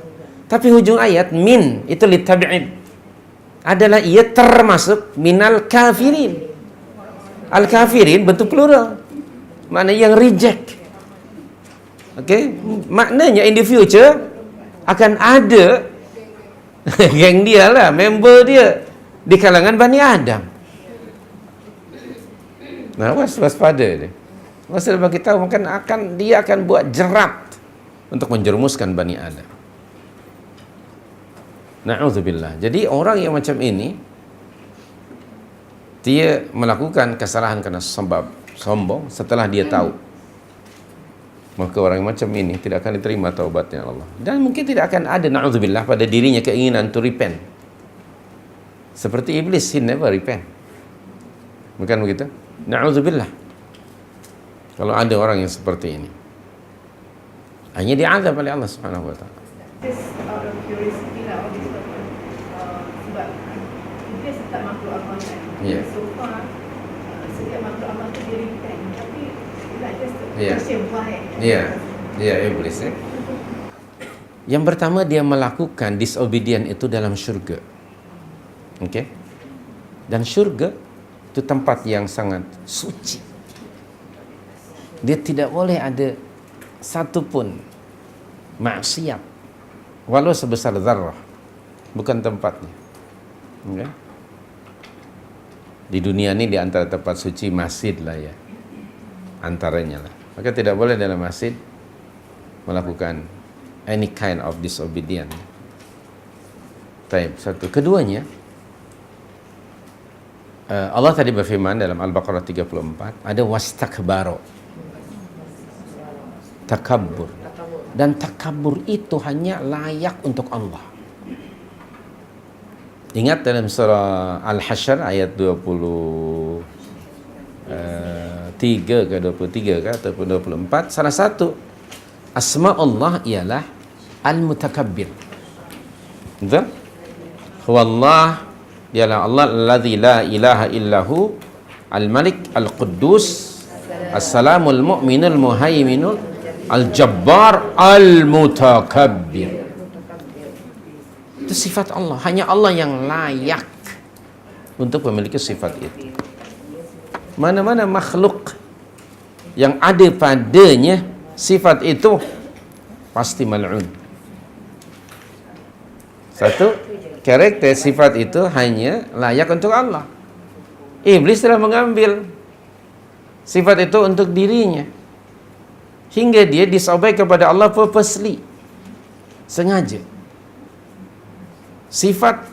Speaker 1: Tapi hujung ayat min itu litab'id. Adalah ia termasuk minal kafirin. Al-kafirin bentuk plural. Makna yang reject. Okay, maknanya in the future akan ada geng dia lah, member dia di kalangan Bani Adam. Nah, waspada dia. Masa bagi tahu mungkin dia akan buat jerat untuk menjerumuskan Bani Adam. Na'udzubillah. Jadi orang yang macam ini dia melakukan kesalahan karena sebab sombong setelah dia tahu. Maka orang macam ini tidak akan diterima taubatnya Allah. Dan mungkin tidak akan ada na'udzubillah pada dirinya keinginan to repent. Seperti iblis, he never repent. Bukan begitu? Na'udzubillah. Kalau ada orang yang seperti ini, hanya diazab oleh Allah Subhanahu wa taala.
Speaker 2: Out of curiosity lah, all this sebab iblis tak makhluk Allah kan.
Speaker 1: Yeah.
Speaker 2: So far, setiap makhluk Allah tu dia repent. Tapi like just
Speaker 1: Yeah.
Speaker 2: question why?
Speaker 1: Iblis. Yang pertama dia melakukan disobedient itu dalam syurga. Okey? Dan syurga itu tempat yang sangat suci. Dia tidak boleh ada satu pun maksiat walau sebesar zarrah. Bukan tempatnya. Okay? Di dunia ini di antara tempat suci masjid lah ya. Antaranya lah. Maka tidak boleh dalam masjid melakukan any kind of disobedience. Baik, satu. Keduanya, Allah tadi berfirman dalam Al-Baqarah 34, ada wastakbaru. Takabbur. Dan takabbur itu hanya layak untuk Allah. Ingat dalam surah Al-Hasyr ayat 23 ke 23 ke ataupun 24, salah satu asma Allah ialah Al-Mutakabbir. Betul? Huwallah, dialah Allah alladzi la ilaha illahu Al-Malik Al-Quddus As-Salamul Mu'minul Muhaiminul Al-Jabbar Al-Mutakabbir. Itu sifat Allah. Hanya Allah yang layak untuk memiliki sifat itu. Mana-mana makhluk yang ada padanya sifat itu pasti mal'un. Satu, karakter sifat itu hanya layak untuk Allah. Iblis telah mengambil sifat itu untuk dirinya, hingga dia disobek kepada Allah purposely, sengaja. Sifat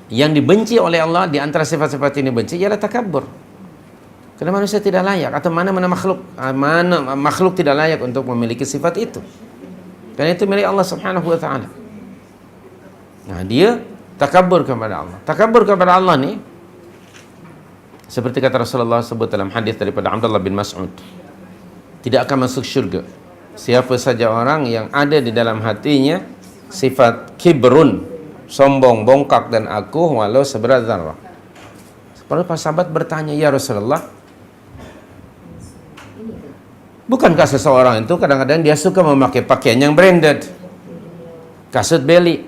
Speaker 1: yang dibenci oleh Allah di antara sifat-sifat ini benci ialah takabbur. Karena manusia tidak layak, atau mana makhluk tidak layak untuk memiliki sifat itu. Dan itu milik Allah Subhanahu wa taala. Nah, dia takabbur kepada Allah. Takabbur kepada Allah ni seperti kata Rasulullah sebut dalam hadis daripada Abdullah bin Mas'ud, tidak akan masuk syurga siapa saja orang yang ada di dalam hatinya sifat kibrun, sombong, bongkak dan aku walau seberat zarrah. Para sahabat bertanya, ya Rasulullah, bukankah seseorang itu kadang-kadang dia suka memakai pakaian yang branded, kasut beli,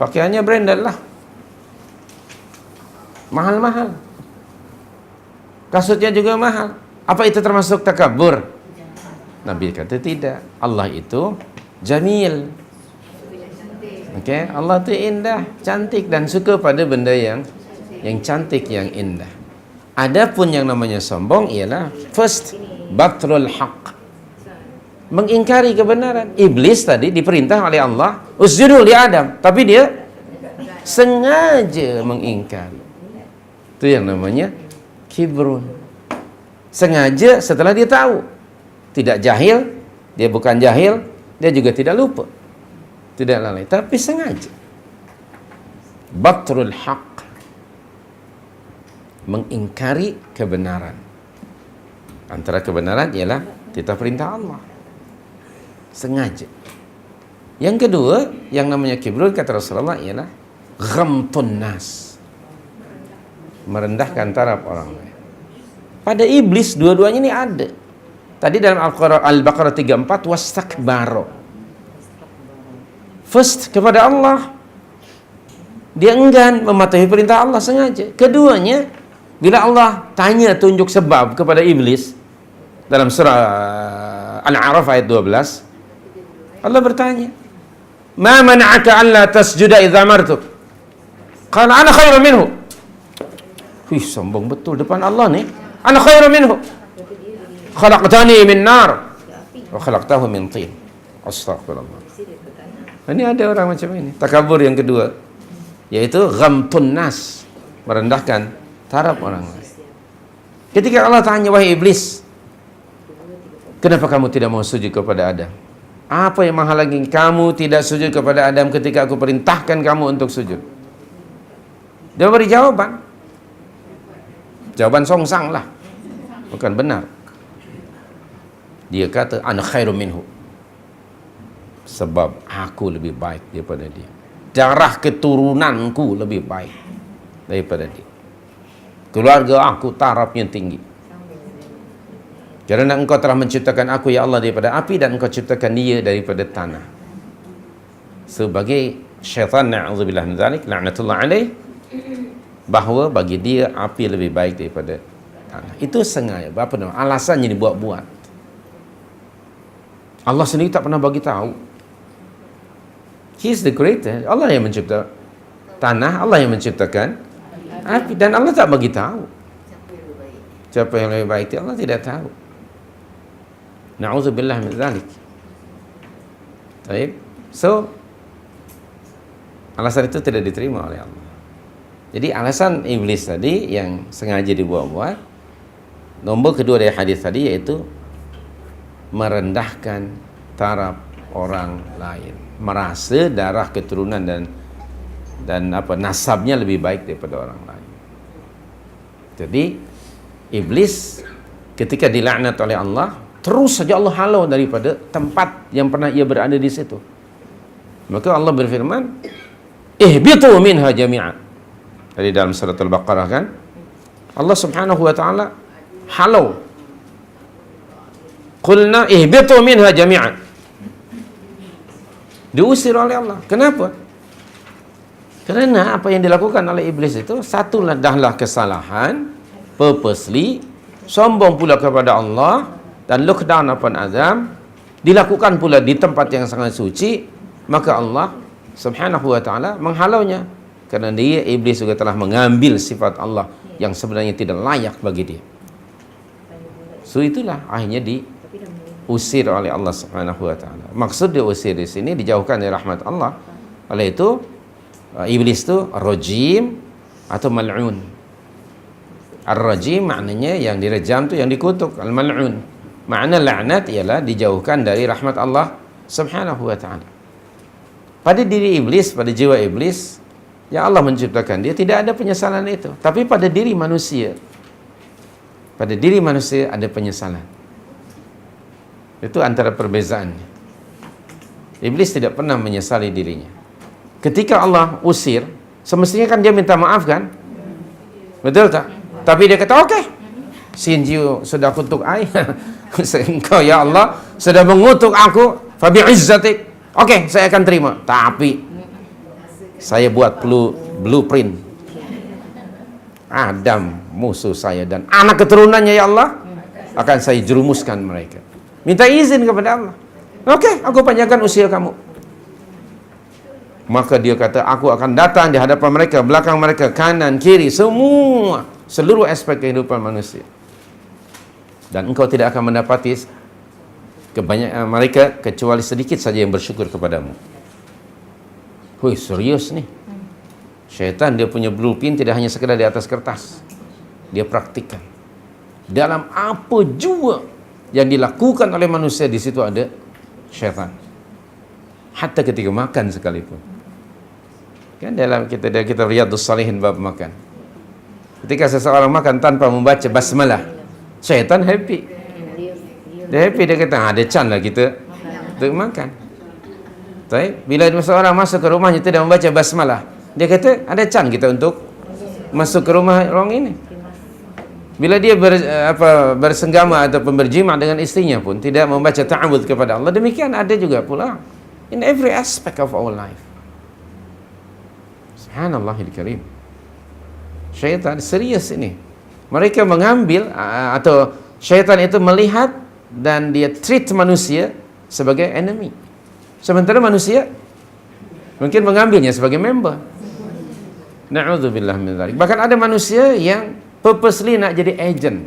Speaker 1: pakaiannya branded lah, mahal-mahal, kasutnya juga mahal. Apa itu termasuk takabur? Nabi kata tidak. Allah itu jamil. Allah itu indah, cantik, dan suka pada benda yang cantik, yang indah. Adapun yang namanya sombong ialah first batrul haq, mengingkari kebenaran. Iblis tadi diperintah oleh Allah usjudu li Adam, tapi dia sengaja mengingkari. Itu yang namanya kibrun. Sengaja setelah dia tahu. Tidak jahil, dia bukan jahil, dia juga tidak lupa, tidak lalai, tapi sengaja. Batrul haq, mengingkari kebenaran. Antara kebenaran ialah titah perintah Allah. Sengaja. Yang kedua, yang namanya kibrun kata Rasulullah ialah ghamtun nas, merendahkan taraf orang lain. Pada iblis dua-duanya ini ada. Tadi dalam Al-Baqarah 34 wastakbaro. First kepada Allah, dia enggan mematuhi perintah Allah sengaja. Keduanya, bila Allah tanya tunjuk sebab kepada iblis dalam surah Al-A'raf ayat 12, Allah bertanya, "Ma mana'aka an la tasjuda idza amartuk?" Qala ana khairun minhu. Wih, sombong betul depan Allah nih. Ana khairun minhu. Khalaqtani min nar wa khalaqtahu min tin. Astagfirullah. Ini ada orang macam ini. Takabur yang kedua, yaitu ghamtun nas, merendahkan taraf orang lain. Ketika Allah tanya, wahai iblis, kenapa kamu tidak mau sujud kepada Adam? Apa yang menghalangi kamu tidak sujud kepada Adam ketika aku perintahkan kamu untuk sujud? Dia beri jawaban. Jawaban songsang lah, bukan benar. Dia kata, ana khairum minhu, sebab aku lebih baik daripada dia. Darah keturunanku lebih baik daripada dia. Keluarga aku tarafnya tinggi. Kerana engkau telah menciptakan aku, ya Allah, daripada api, dan engkau ciptakan dia daripada tanah. Sebagai syaitan, na'udzubillah min dzalik, la'natullah alaih, bahawa bagi dia api lebih baik daripada tanah. Itu sengaja, apa nama, alasannya dibuat-buat. Allah sendiri tak pernah bagi tahu. He is the creator. Allah yang mencipta tanah, Allah yang menciptakan api, dan Allah tak bagi tahu siapa yang lebih baik. Allah tidak tahu. Na'udzubillah min dzalik. Baik. So, alasan itu tidak diterima oleh Allah. Jadi alasan iblis tadi yang sengaja dibuat-buat. Nombor kedua dari hadis tadi yaitu merendahkan taraf orang lain, merasa darah keturunan dan nasabnya lebih baik daripada orang lain. Jadi iblis ketika dilaknat oleh Allah, terus saja Allah halau daripada tempat yang pernah ia berada di situ. Maka Allah berfirman, ihbitu minha jami'an. Dari dalam surat Al-Baqarah kan, Allah Subhanahu wa taala halau. Qulna ihbitu minha jami'an. Diusir oleh Allah. Kenapa? Kerana apa yang dilakukan oleh iblis itu, satu dahlah kesalahan, purposely, sombong pula kepada Allah, dan look down upon Adam, dilakukan pula di tempat yang sangat suci, maka Allah Subhanahu wa taala menghalaunya, kerana dia, iblis juga telah mengambil sifat Allah yang sebenarnya tidak layak bagi dia. So itulah akhirnya diusir oleh Allah Subhanahu wa taala. Maksud diusir di sini dijauhkan dari rahmat Allah. Oleh itu iblis itu rajim atau mal'un. Ar-rajim maknanya yang direjam tu yang dikutuk, al-mal'un. Makna laknat ialah dijauhkan dari rahmat Allah Subhanahu wa taala. Pada diri iblis, pada jiwa iblis yang Allah menciptakan dia, tidak ada penyesalan itu. Tapi pada diri manusia, pada diri manusia ada penyesalan. Itu antara perbezaannya. Iblis tidak pernah menyesali dirinya. Ketika Allah usir, semestinya kan dia minta maaf kan? Betul tak? Tapi dia kata, okey, since you sudah kutuk I, engkau ya Allah sudah mengutuk aku, fabi izzatik, okey, saya akan terima. Tapi saya buat blueprint. Adam musuh saya dan anak keturunannya ya Allah akan saya jerumuskan mereka. Minta izin kepada Allah. Okey, aku panjangkan usia kamu. Maka dia kata, aku akan datang di hadapan mereka, belakang mereka, kanan, kiri, semua, seluruh aspek kehidupan manusia. Dan engkau tidak akan mendapati kebanyakan mereka kecuali sedikit saja yang bersyukur kepadamu. Hui, serius nih. Syaitan dia punya blueprint tidak hanya sekedar di atas kertas. Dia praktikkan. Dalam apa jua yang dilakukan oleh manusia, di situ ada syaitan. Hatta ketika makan sekalipun. Kan dalam kita Riyadhus Shalihin bab makan. Ketika seseorang makan tanpa membaca basmalah, syaitan happy. Dia happy, dia kata, ada can lah kita untuk makan. Baik, bila seseorang masuk ke rumahnya tidak membaca basmalah, dia kata, ada can kita untuk masuk ke rumah orang ini. Bila dia bersenggama ataupun berjima dengan istrinya pun tidak membaca ta'awudz kepada Allah, demikian ada juga pula in every aspect of our life. Subhanallahil karim. Syaitan serius ini. Mereka mengambil atau syaitan itu melihat dan dia treat manusia sebagai enemy. Sementara manusia mungkin mengambilnya sebagai member. Na'udzubillah min dzalik. Bahkan ada manusia yang purposely nak jadi agent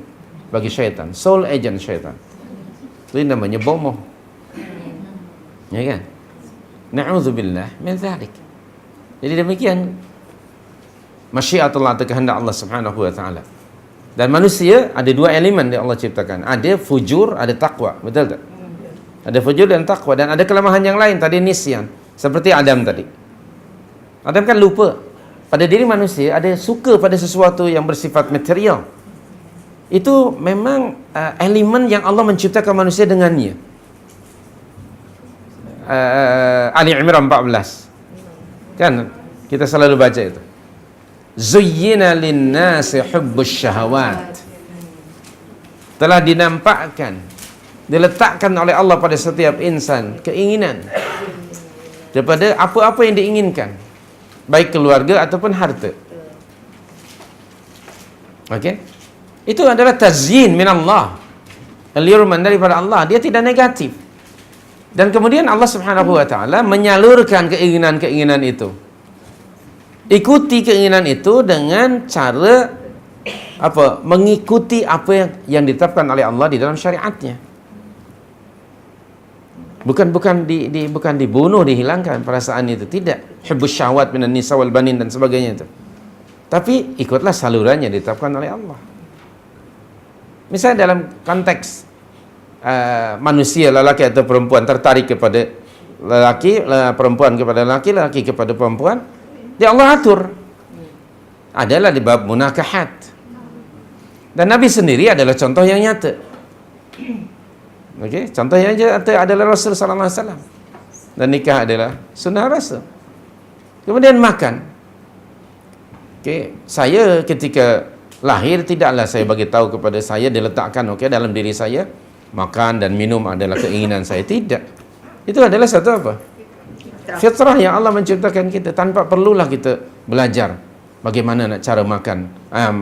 Speaker 1: bagi syaitan, soul agent syaitan. Itu namanya bomoh. Ya kan? Na'udzubillah min dzalik. Jadi demikian masyiatullah atau kehendak Allah Subhanahu wa taala. Dan manusia ada dua elemen yang Allah ciptakan. Ada fujur, ada takwa. Betul tak? Ada fujur dan takwa, dan ada kelemahan yang lain tadi, nisyan. Seperti Adam tadi. Adam kan lupa. Pada diri manusia ada suka pada sesuatu yang bersifat material. Itu memang elemen yang Allah menciptakan manusia dengannya. Ali Imran 14. Kan kita selalu baca itu. Zuyyina lin-nasi hubbus syahawat. Telah dinampakkan, diletakkan oleh Allah pada setiap insan keinginan daripada apa-apa yang diinginkan, baik keluarga ataupun harta. Okey? Itu adalah tazyin min Allah. Al-yurman daripada Allah, dia tidak negatif. Dan kemudian Allah Subhanahu wa taala menyalurkan keinginan-keinginan itu. Ikuti keinginan itu dengan cara apa? Mengikuti apa yang ditetapkan oleh Allah di dalam syariatnya. Bukan dibunuh, dihilangkan perasaan itu, tidak. Hubbus syahwat minan nisa wal banin dan sebagainya itu. Tapi ikutlah salurannya ditetapkan oleh Allah. Misalnya dalam konteks manusia, lelaki atau perempuan tertarik kepada lelaki, perempuan kepada lelaki, lelaki kepada perempuan, dia Allah atur. Adalah di bab munakahat. Dan Nabi sendiri adalah contoh yang nyata. Okey, contoh yang nyata adalah Rasul sallallahu alaihi wasallam. Dan nikah adalah sunnah Rasul. Kemudian makan. Okey, saya ketika lahir tidaklah saya bagi tahu kepada saya, diletakkan dalam diri saya makan dan minum adalah keinginan saya, tidak. Itu adalah satu apa? Fitrah yang Allah menciptakan kita, tanpa perlulah kita belajar bagaimana nak cara makan,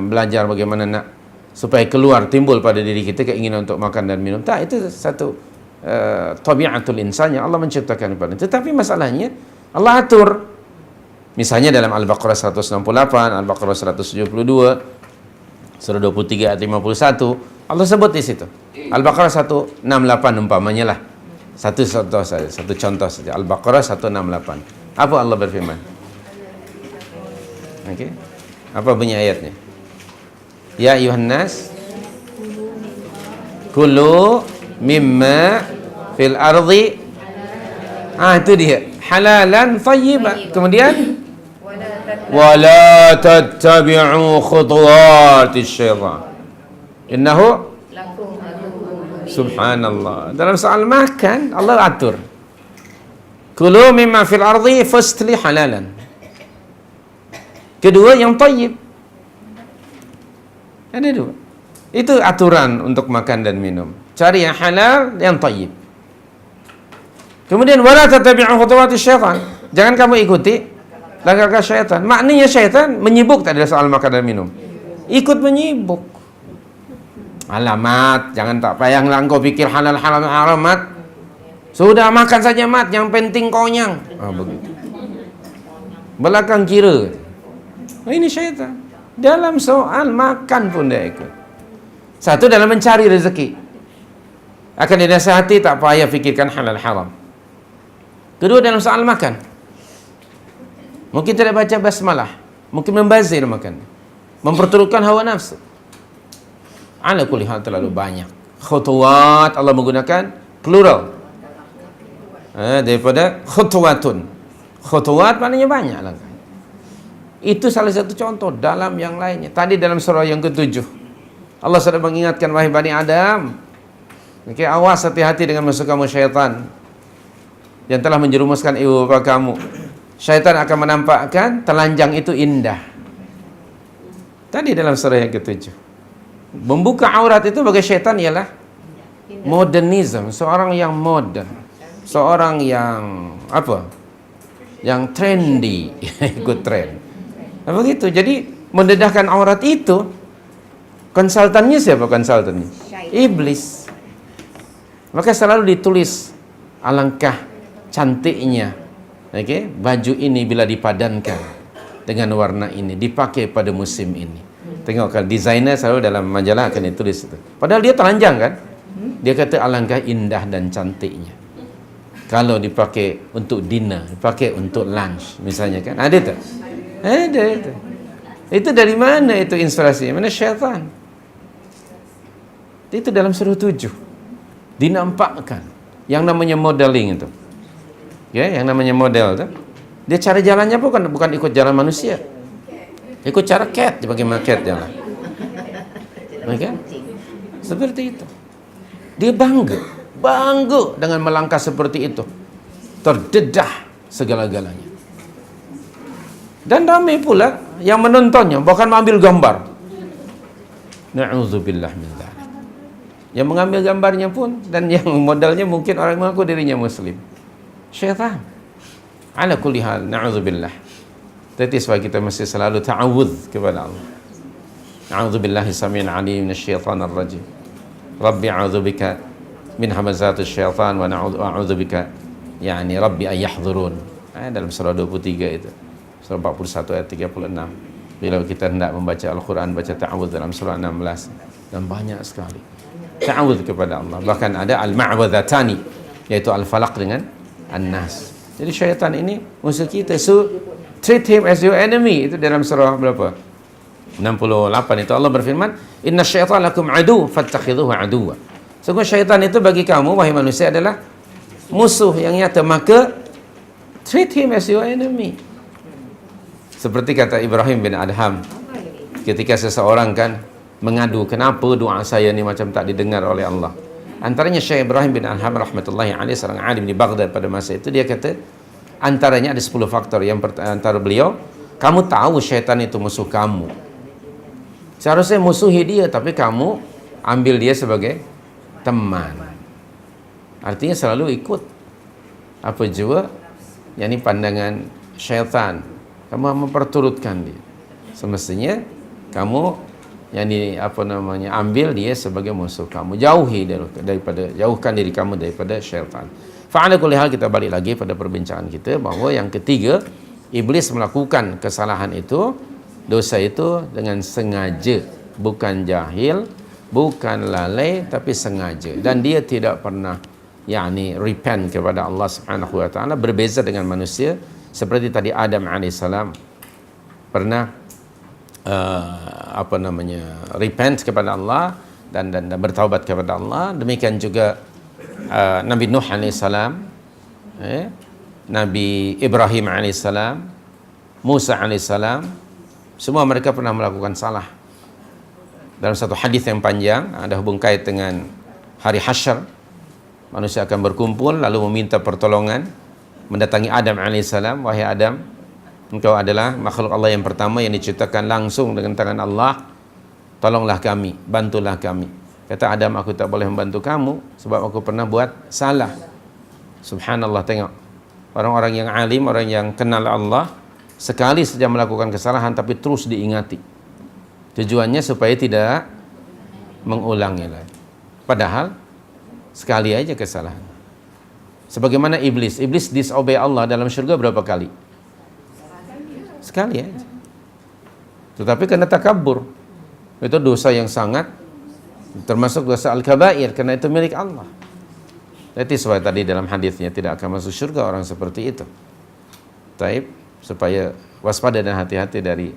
Speaker 1: belajar bagaimana nak supaya keluar timbul pada diri kita keinginan untuk makan dan minum. Tak, itu satu tabiatul insan yang Allah menciptakan kepada. Tetapi masalahnya Allah atur. Misalnya dalam Al-Baqarah 168, Al-Baqarah 172, surah 23 ayat 51, Allah sebut di situ. Al-Baqarah 168 umpamanya lah. Satu contoh saja, satu contoh saja. Al-Baqarah 168. Apa Allah berfirman? Okey. Apa bunyi ayatnya? Ya ayuhan nas kulu mimma fil ardi. Itu dia. Halalan thayyiban. Kemudian wala tattabi'u khutuwatis syaitan. Innahu subhanallah. Dalam soal makan Allah atur. Kulu mimma fil ardi fastli halalan. Kedua yang thayyib. Ada dua. Itu aturan untuk makan dan minum. Cari yang halal, yang thayyib. Kemudian wala tattabi'u khutuwatis syaitan. Jangan kamu ikuti langkah syaitan. Maknanya syaitan menyibuk tadi soal makan dan minum. Ikut menyibuk. Alamat, jangan tak payah engkau pikir halal haram mat. Sudah makan saja mat, yang penting konyang. Begitu. Belakang kira. Ini syaitan. Dalam soal makan pun dia ikut. Satu dalam mencari rezeki. Akan dinasihati tak payah fikirkan halal haram. Kedua dalam soal makan. Mungkin tidak baca basmalah, mungkin membazir makan, memperturutkan hawa nafsu. Ala kulli hal terlalu banyak. Khutuwat Allah menggunakan plural. Daripada khutuwatun. Khutuwat maknanya banyak lah. Itu salah satu contoh dalam yang lainnya. Tadi dalam surah yang ke-7 Allah sudah mengingatkan wahai Bani Adam. Okey, awas hati-hati dengan musuh kamu syaitan yang telah menjerumuskan ibu bapa kamu. Syaitan akan menampakkan telanjang itu indah. Tadi dalam surah yang ke-7. Membuka aurat itu bagi syaitan ialah modernism, seorang yang modern, seorang yang apa? Yang trendy, ikut tren. Begitu. Jadi mendedahkan aurat itu konsultannya siapa konsultannya? Iblis. Maka selalu ditulis alangkah cantiknya, baju ini bila dipadankan dengan warna ini, dipakai pada musim ini. Tengok kan designer selalu dalam majalah akan ditulis itu. Padahal dia telanjang kan? Dia kata alangkah indah dan cantiknya kalau dipakai untuk dinner, dipakai untuk lunch misalnya kan. Ada tak? Ada itu. Itu dari mana itu inspirasinya? Mana syaitan? Itu dalam surah 7 dinampakkan yang namanya modeling itu. Ya, yang namanya model tu. Dia cara jalannya bukan ikut jalan manusia. Ikut cara cat, bagaimana cat jalan. Okay? Seperti itu. Dia bangga dengan melangkah seperti itu. Terdedah segala-galanya. Dan ramai pula yang menontonnya, bahkan mengambil gambar. Na'udzubillah min dzalik. Yang mengambil gambarnya pun dan yang modelnya mungkin orang mengaku dirinya muslim. Syaitan. Ala kulli hal, na'udzubillah. Itu sebab kita mesti selalu ta'awudz kepada Allah. A'udzubillahi samil alim minasyaitanir rajim. Rabbi a'udzubika min hamazatis syaitan wa a'udzubika yani rabbi ay yahdurun. Dalam surah 23 itu. Surah 41 ayat 36. Bila kita hendak membaca Al-Quran, baca ta'awudz dalam surah 16 dan banyak sekali. Ta'awudz kepada Allah. Bahkan ada al-ma'wadhatani, yaitu al-falaq dengan an-nas. Jadi syaitan ini musuh kita. So treat him as your enemy. Itu dalam surah berapa? 68 itu Allah berfirman, "Inna syaitan lakum adu fattakhidhuhu aduwwa." Sungguh syaitan itu bagi kamu wahai manusia adalah musuh yang nyata, maka treat him as your enemy. Seperti kata Ibrahim bin Adham ketika seseorang kan mengadu, kenapa doa saya ni macam tak didengar oleh Allah. Antaranya Syekh Ibrahim bin Adham rahmatullahi alaih, seorang alim di Baghdad pada masa itu, dia kata antaranya ada 10 faktor. Yang antara beliau, kamu tahu syaitan itu musuh kamu, seharusnya musuhi dia, tapi kamu ambil dia sebagai teman. Artinya selalu ikut apa jua yakni pandangan syaitan, kamu memperturutkan dia. Semestinya kamu ambil dia sebagai musuh kamu. Jauhkan diri kamu daripada syaitan. Fa'ala kulli hal, kita balik lagi pada perbincangan kita bahawa yang ketiga, iblis melakukan kesalahan itu, dosa itu dengan sengaja, bukan jahil, bukan lalai, tapi sengaja, dan dia tidak pernah repent kepada Allah Subhanahu wa taala. Berbeza dengan manusia, seperti tadi Adam alaihissalam pernah repent kepada Allah dan bertaubat kepada Allah. Demikian juga Nabi Nuh alaihissalam, Nabi Ibrahim alaihissalam, Musa alaihissalam, semua mereka pernah melakukan salah. Dalam satu hadis yang panjang, ada hubung kait dengan hari hasyar, manusia akan berkumpul lalu meminta pertolongan, mendatangi Adam alaihissalam. Wahai Adam, engkau adalah makhluk Allah yang pertama yang diciptakan langsung dengan tangan Allah, tolonglah kami, bantulah kami. Kata Adam, aku tak boleh membantu kamu sebab aku pernah buat salah. Subhanallah, tengok, orang-orang yang alim, orang yang kenal Allah, sekali saja melakukan kesalahan tapi terus diingati, tujuannya supaya tidak mengulangi lagi. Padahal sekali aja kesalahan. Sebagaimana iblis disobey Allah dalam syurga berapa kali? Sekali aja. Tetapi karena takabur, itu dosa yang sangat, termasuk dosa al-kabair, karena itu milik Allah. Jadi sebab tadi dalam hadisnya tidak akan masuk syurga orang seperti itu. Taib, supaya waspada dan hati-hati dari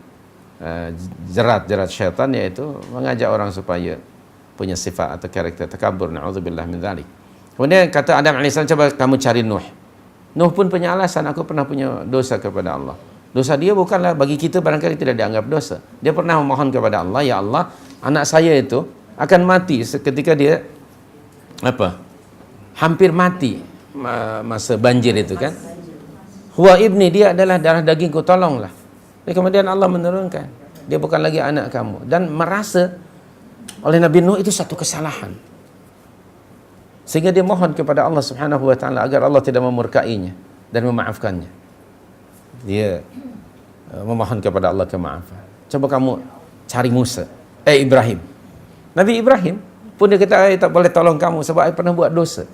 Speaker 1: jerat-jerat syaitan, yaitu mengajak orang supaya punya sifat atau karakter takabur. Na'udzubillah min dzalik. Kemudian kata Adam alaihissalam, coba kamu cari Nuh. Nuh pun punya alasan, aku pernah punya dosa kepada Allah. Dosa dia bukanlah, bagi kita barangkali tidak dianggap dosa. Dia pernah memohon kepada Allah, ya Allah, anak saya itu akan mati ketika dia hampir mati masa banjir itu kan. Huwa ibni, dia adalah darah dagingku, tolonglah. Dan kemudian Allah menurunkan, dia bukan lagi anak kamu. Dan merasa oleh Nabi Nuh itu satu kesalahan, sehingga dia mohon kepada Allah Subhanahu wa taala agar Allah tidak memurkainya dan memaafkannya. Dia memohon kepada Allah kemaafan. Coba kamu cari Ibrahim. Nabi Ibrahim pun dia kata, tak boleh tolong kamu sebab saya pernah buat dosa.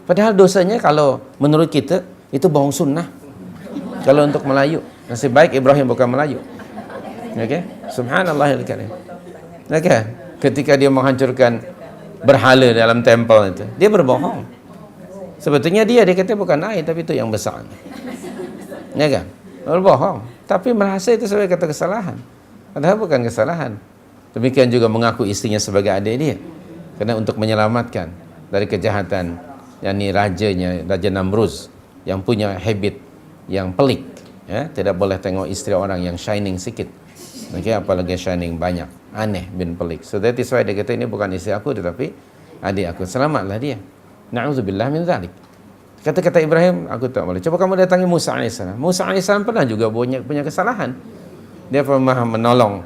Speaker 1: Padahal dosanya kalau menurut kita itu bohong sunnah. Kalau untuk Melayu, nasib baik Ibrahim bukan Melayu. Okey, subhanallahil karim. Okey, ketika dia menghancurkan berhala dalam tempel itu, dia berbohong. Sebetulnya dia kata bukan air, tapi itu yang besar. Ya kan? Berbohong, tapi merasa itu sebagai kata kesalahan, padahal bukan kesalahan. Demikian juga mengaku istrinya sebagai adik dia, karena untuk menyelamatkan dari kejahatan Raja Namruz yang punya habit yang pelik, ya, tidak boleh tengok istri orang yang shining sikit, apalagi shining banyak, aneh bin pelik. So that is why dia kata ini bukan istri aku tetapi adik aku, selamatlah dia. Na'udzubillah min dzalik. Kata-kata Ibrahim, aku tak boleh. Coba kamu datangi Musa AS. Musa AS pernah juga punya kesalahan. Dia pernah menolong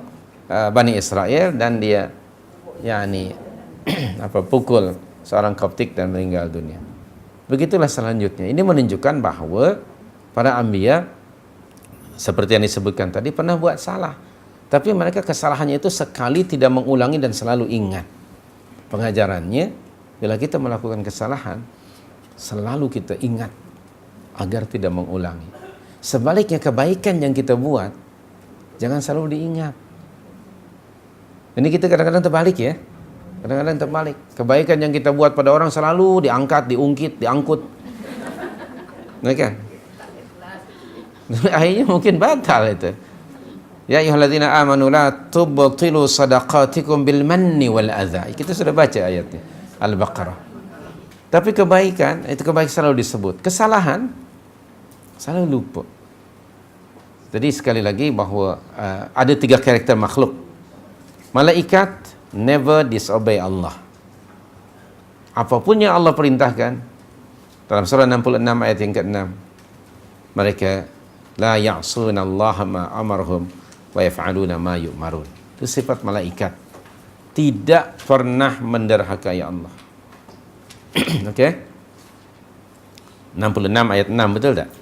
Speaker 1: Bani Israel dan dia pukul seorang Koptik dan meninggal dunia. Begitulah selanjutnya. Ini menunjukkan bahawa para anbiya seperti yang disebutkan tadi pernah buat salah, tapi mereka kesalahannya itu sekali, tidak mengulangi dan selalu ingat. Pengajarannya, bila kita melakukan kesalahan, selalu kita ingat agar tidak mengulangi. Sebaliknya, kebaikan yang kita buat jangan selalu diingat. Ini kita kadang-kadang terbalik, ya. Kadang-kadang terbalik. Kebaikan yang kita buat pada orang selalu diangkat, diungkit, diangkut. Kan? Akhirnya mungkin batal itu. Ya ayyuhalladzina amanu la tubtilu sadaqatikum bil manni wal adza. Kita sudah baca ayatnya Al-Baqarah. Tapi kebaikan, itu kebaikan selalu disebut. Kesalahan selalu lupa. Jadi sekali lagi bahawa ada 3 karakter makhluk. Malaikat never disobey Allah. Apapun yang Allah perintahkan, dalam surah 66 ayat yang ke-6, mereka la ya'suna Allah ma amarhum wa yaf'aluna ma yu'marun. Itu sifat malaikat, tidak pernah menderhakai Allah. Okey, 66 ayat 6, betul tak?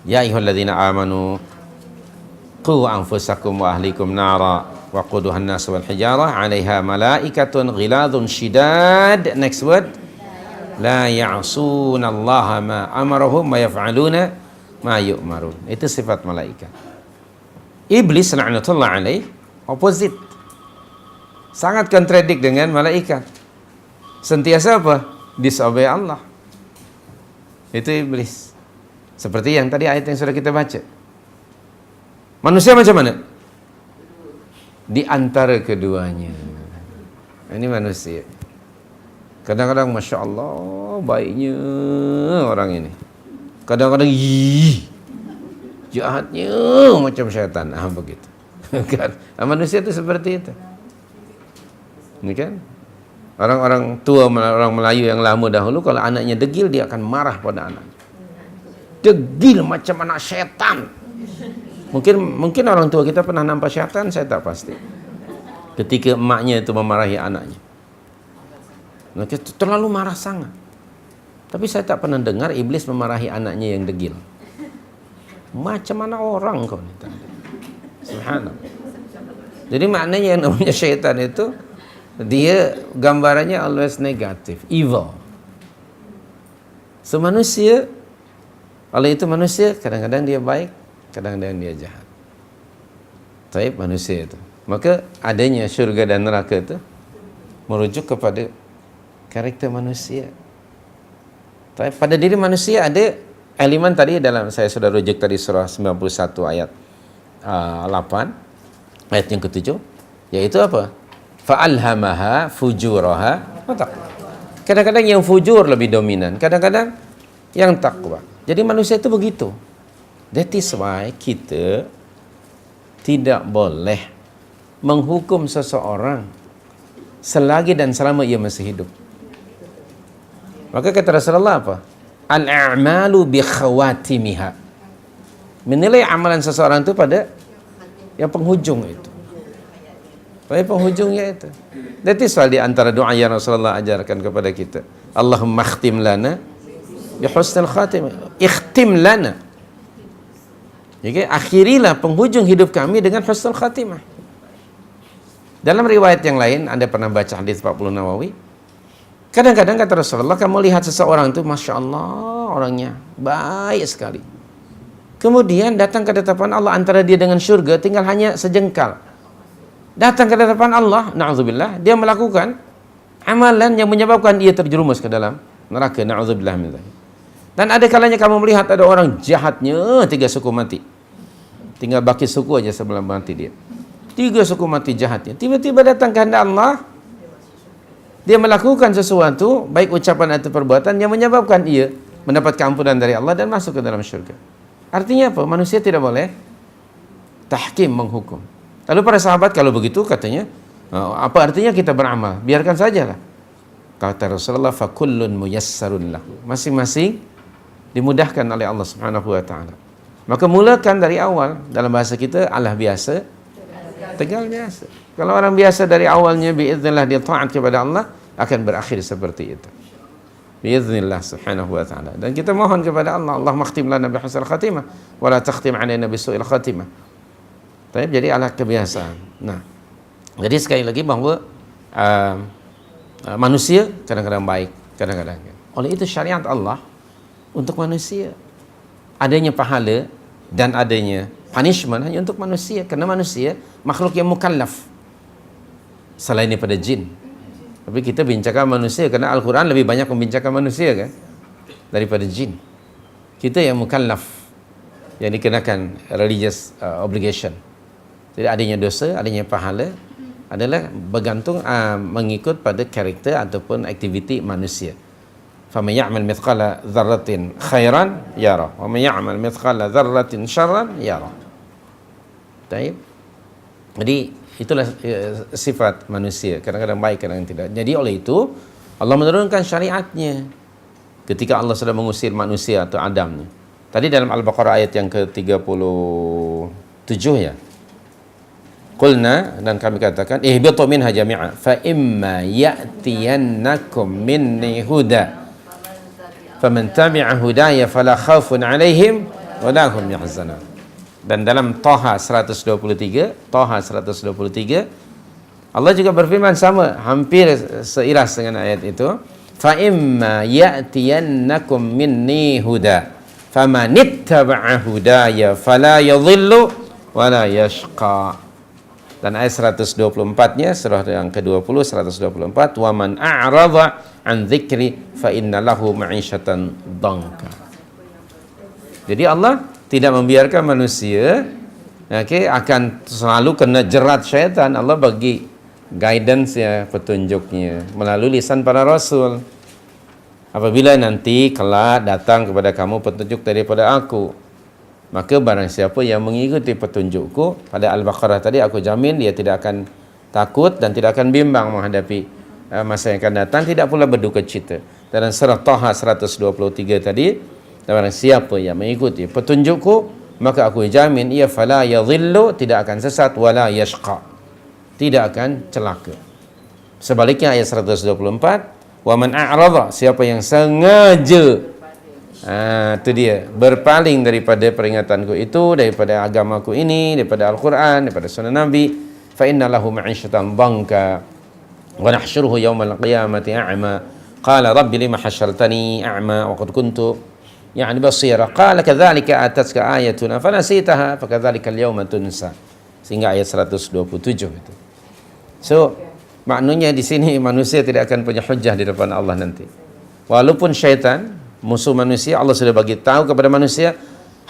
Speaker 1: Ya ayyuhalladzina amanu qu anfusakum wa ahlikum nara waquduha an-nas wal hijarah 'alaiha malaikatun ghiladun shidad. Next word, la ya'sunallaha ma amarahum wa yaf'aluna ma yu'marun. Itu sifat malaikat. Iblis la'natullah alaih opposite, sangat kontradik dengan malaikat. Sentiasa apa? Disobey Allah. Itu iblis. Seperti yang tadi ayat yang sudah kita baca. Manusia macam mana? Di antara keduanya. Ini manusia. Kadang-kadang Masya Allah baiknya orang ini. Kadang-kadang jahatnya macam syaitan. Begitu. Kan? Manusia itu seperti itu. Ini kan? Orang-orang tua, orang Melayu yang lama dahulu, kalau anaknya degil, dia akan marah pada anaknya. Degil macam anak syaitan. Mungkin orang tua kita pernah nampak syaitan, saya tak pasti. Ketika emaknya itu memarahi anaknya. Mereka terlalu marah sangat. Tapi saya tak pernah dengar iblis memarahi anaknya yang degil. Macam mana orang kau ni? Subhanallah. Jadi maknanya yang namanya syaitan itu, dia gambarannya always negatif, evil. So manusia, oleh itu manusia kadang-kadang dia baik, kadang-kadang dia jahat. Taib manusia itu. Maka adanya syurga dan neraka itu merujuk kepada karakter manusia. Taib pada diri manusia ada elemen tadi, dalam saya sudah rujuk tadi surah 91 ayat 8 ayat yang ke-7, yaitu apa? Fa'alhamaha fujuraha wa taqwa. Kadang-kadang yang fujur lebih dominan, kadang-kadang yang takwa. Jadi manusia itu begitu. That is why kita tidak boleh menghukum seseorang selagi dan selama ia masih hidup. Maka kata Rasulullah apa? Al-a'malu bi khawatimiha. Menilai amalan seseorang itu pada yang penghujung itu. Pada penghujungnya itu. That is why di antara doa yang Rasulullah ajarkan kepada kita, Allahumma khtim lana bi husnil khatimah. Ikhtim lana. Jadi akhirilah penghujung hidup kami dengan husnul khatimah. Dalam riwayat yang lain, Anda pernah baca hadis 40 Nawawi, kadang-kadang kata Rasulullah, kamu lihat seseorang itu Masya Allah orangnya baik sekali, kemudian datang ke hadapan Allah, antara dia dengan syurga tinggal hanya sejengkal. Datang ke hadapan Allah, na'udzubillah, dia melakukan amalan yang menyebabkan dia terjerumus ke dalam neraka, na'udzubillah min dzalik. Dan ada kalanya kamu melihat ada orang jahatnya 3 suku mati, tinggal baki suku aja sebelum mati dia, 3 suku mati jahatnya. Tiba-tiba datang kehendak Allah, dia melakukan sesuatu, baik ucapan atau perbuatan, yang menyebabkan ia mendapat keampunan dari Allah dan masuk ke dalam syurga. Artinya apa? Manusia tidak boleh tahkim, menghukum. Lalu para sahabat kalau begitu katanya, apa artinya kita beramal? Biarkan sajalah. Kata Rasulullah, fakullun muyassarun lahu. Masing-masing dimudahkan oleh Allah Subhanahu wa taala. Maka mulakan dari awal. Dalam bahasa kita, Allah biasa, tegal biasa. Kalau orang biasa dari awalnya biiznillah dia taat kepada Allah, akan berakhir seperti itu. Biiznillah Subhanahu wa taala. Dan kita mohon kepada Allah, Allahumma khtim lana bi husnil khatimah wa la takhtim alaina bi su'il khatimah. Jadi ala kebiasaan. Nah, jadi sekali lagi bahawa manusia kadang-kadang baik, kadang-kadang. Oleh itu syariat Allah untuk manusia, adanya pahala dan adanya punishment hanya untuk manusia, kerana manusia makhluk yang mukallaf selain daripada jin. Tapi kita bincangkan manusia kerana Al-Quran lebih banyak membincangkan manusia kan daripada jin. Kita yang mukallaf, yang dikenakan religious obligation. Jadi adanya dosa, adanya pahala adalah bergantung mengikut pada karakter ataupun aktiviti manusia. Faman ya'mal mithqala dzarratin khairan yara wa man ya'mal mithqala dzarratin syarran yara. Baik. Jadi itulah sifat manusia, kadang-kadang baik, kadang-kadang tidak. Jadi oleh itu Allah menurunkan syariatnya ketika Allah sudah mengusir manusia atau Adam. Tadi dalam Al-Baqarah ayat yang ke-37 ya. Qulna, dan kami katakan, ihbitu minha jami'a fa imma ya'tiyannakum minni huda faman tabi'a hudaya fala khaufun 'alaihim wa la hum yahzanun. Dan dalam Taha 123, Allah juga berfirman sama, hampir seiras dengan ayat itu. Fa imma ya'tiyannakum minni huda famanittaba'a hudaya fala yadhillu wala yashqa. Dan ayat 124-nya surah yang ke-20 124, wa man a'radha an dzikri fa inna lahu ma'isyatan dhanka. Jadi Allah tidak membiarkan manusia akan selalu kena jerat syaitan. Allah bagi guidance ya, petunjuknya melalui lisan para rasul. Apabila nanti kelak datang kepada kamu petunjuk daripada aku, maka barang siapa yang mengikuti petunjukku, pada Al-Baqarah tadi aku jamin dia tidak akan takut dan tidak akan bimbang menghadapi masa yang akan datang, tidak pula berduka cita. Dalam surah Taha 123 tadi, barang siapa yang mengikuti petunjukku, maka aku jamin ia fala yadhillu, tidak akan sesat, wala yashqa, tidak akan celaka. Sebaliknya ayat 124, wa man a'radha, siapa yang sengaja itu dia berpaling daripada peringatanku itu, daripada agamaku ini, daripada Al-Quran, daripada sunnah Nabi, fa inna lahu ma'isyatan dhanka wa nahsyuruhu yawmal qiyamati a'ma qala rabbi lima hasyartani a'ma wa qad kuntu يعني بصيرة قال كذلك أتتك آياتنا فنسيتها فكذلك اليوم تنسى, sehingga ayat 127 itu. So maknanya di sini manusia tidak akan punya hujah di depan Allah nanti. Walaupun syaitan musuh manusia, Allah sudah bagi tahu kepada manusia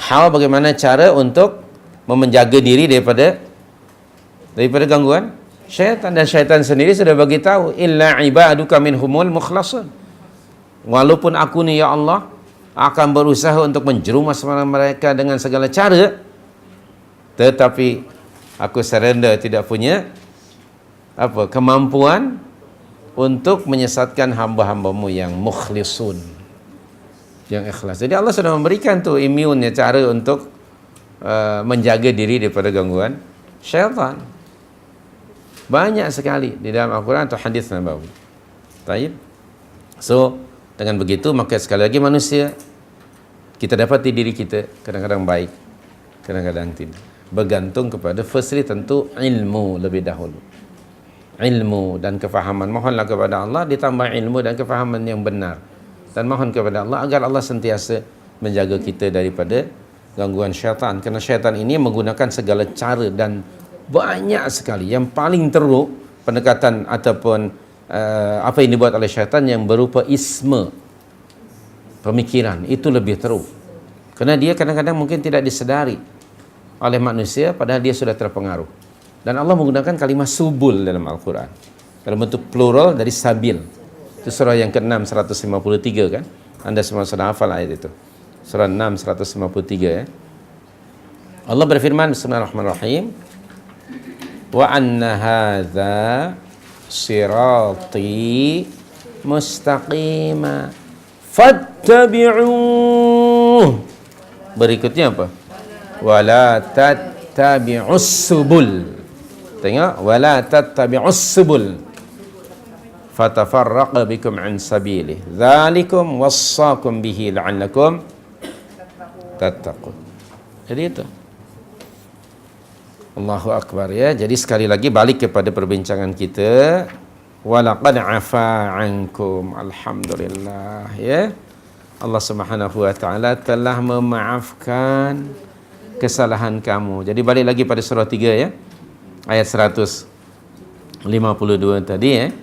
Speaker 1: bagaimana cara untuk menjaga diri daripada gangguan syaitan, dan syaitan sendiri sudah bagi tahu illa ibaduka minhumul mukhlasun. Walaupun aku ni ya Allah akan berusaha untuk menjerumus mereka dengan segala cara, tetapi aku surrender, tidak punya kemampuan untuk menyesatkan hamba-hambamu yang mukhlisun, yang ikhlas. Jadi Allah sudah memberikan tu imunnya, cara untuk menjaga diri daripada gangguan syaitan. Banyak sekali di dalam Al-Quran atau hadis Nabawi. Baik. So dengan begitu maka sekali lagi manusia, kita dapati diri kita kadang-kadang baik, kadang-kadang tidak. Bergantung kepada firstly tentu ilmu lebih dahulu. Ilmu dan kefahaman. Mohonlah kepada Allah ditambah ilmu dan kefahaman yang benar. Dan mohon kepada Allah agar Allah sentiasa menjaga kita daripada gangguan syaitan. Kerana syaitan ini menggunakan segala cara dan banyak sekali. Yang paling teruk pendekatan ataupun apa yang dibuat oleh syaitan yang berupa isme, pemikiran, itu lebih teruk. Kerana dia kadang-kadang mungkin tidak disedari oleh manusia, padahal dia sudah terpengaruh. Dan Allah menggunakan kalimah subul dalam Al-Quran dalam bentuk plural dari sabil. Itu surah yang ke-6 153 kan. Anda semua sudah hafal ayat itu, surah 6 153 ya. Allah berfirman, bismillahirrahmanirrahim, wa anna hadza sirati mustaqima fattabi'uh. Berikutnya apa? Wala tattabi'us subul. Tengok, wala tattabi'us subul fatafarraqa bikum an sabilih dzalikum wassaakum bihi la'allakum tattaqun. Jadi itu. Allahu Akbar ya. Jadi sekali lagi balik kepada perbincangan kita. Walaqad afa ankum. Alhamdulillah ya. Allah Subhanahu wa taala telah memaafkan kesalahan kamu. Jadi balik lagi pada surah 3 ya. Ayat 152 tadi ya.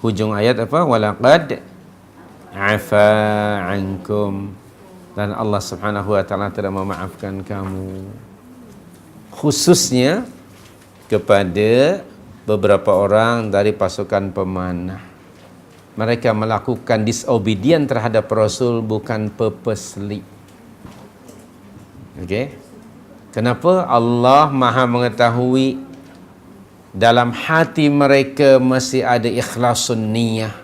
Speaker 1: Hujung ayat apa? Walaqad afa ankum. Dan Allah Subhanahu wa taala telah memaafkan kamu. Khususnya kepada beberapa orang dari pasukan pemanah. Mereka melakukan disobedient terhadap Rasul bukan purposely. Okey. Kenapa? Allah Maha mengetahui dalam hati mereka masih ada ikhlasun niyah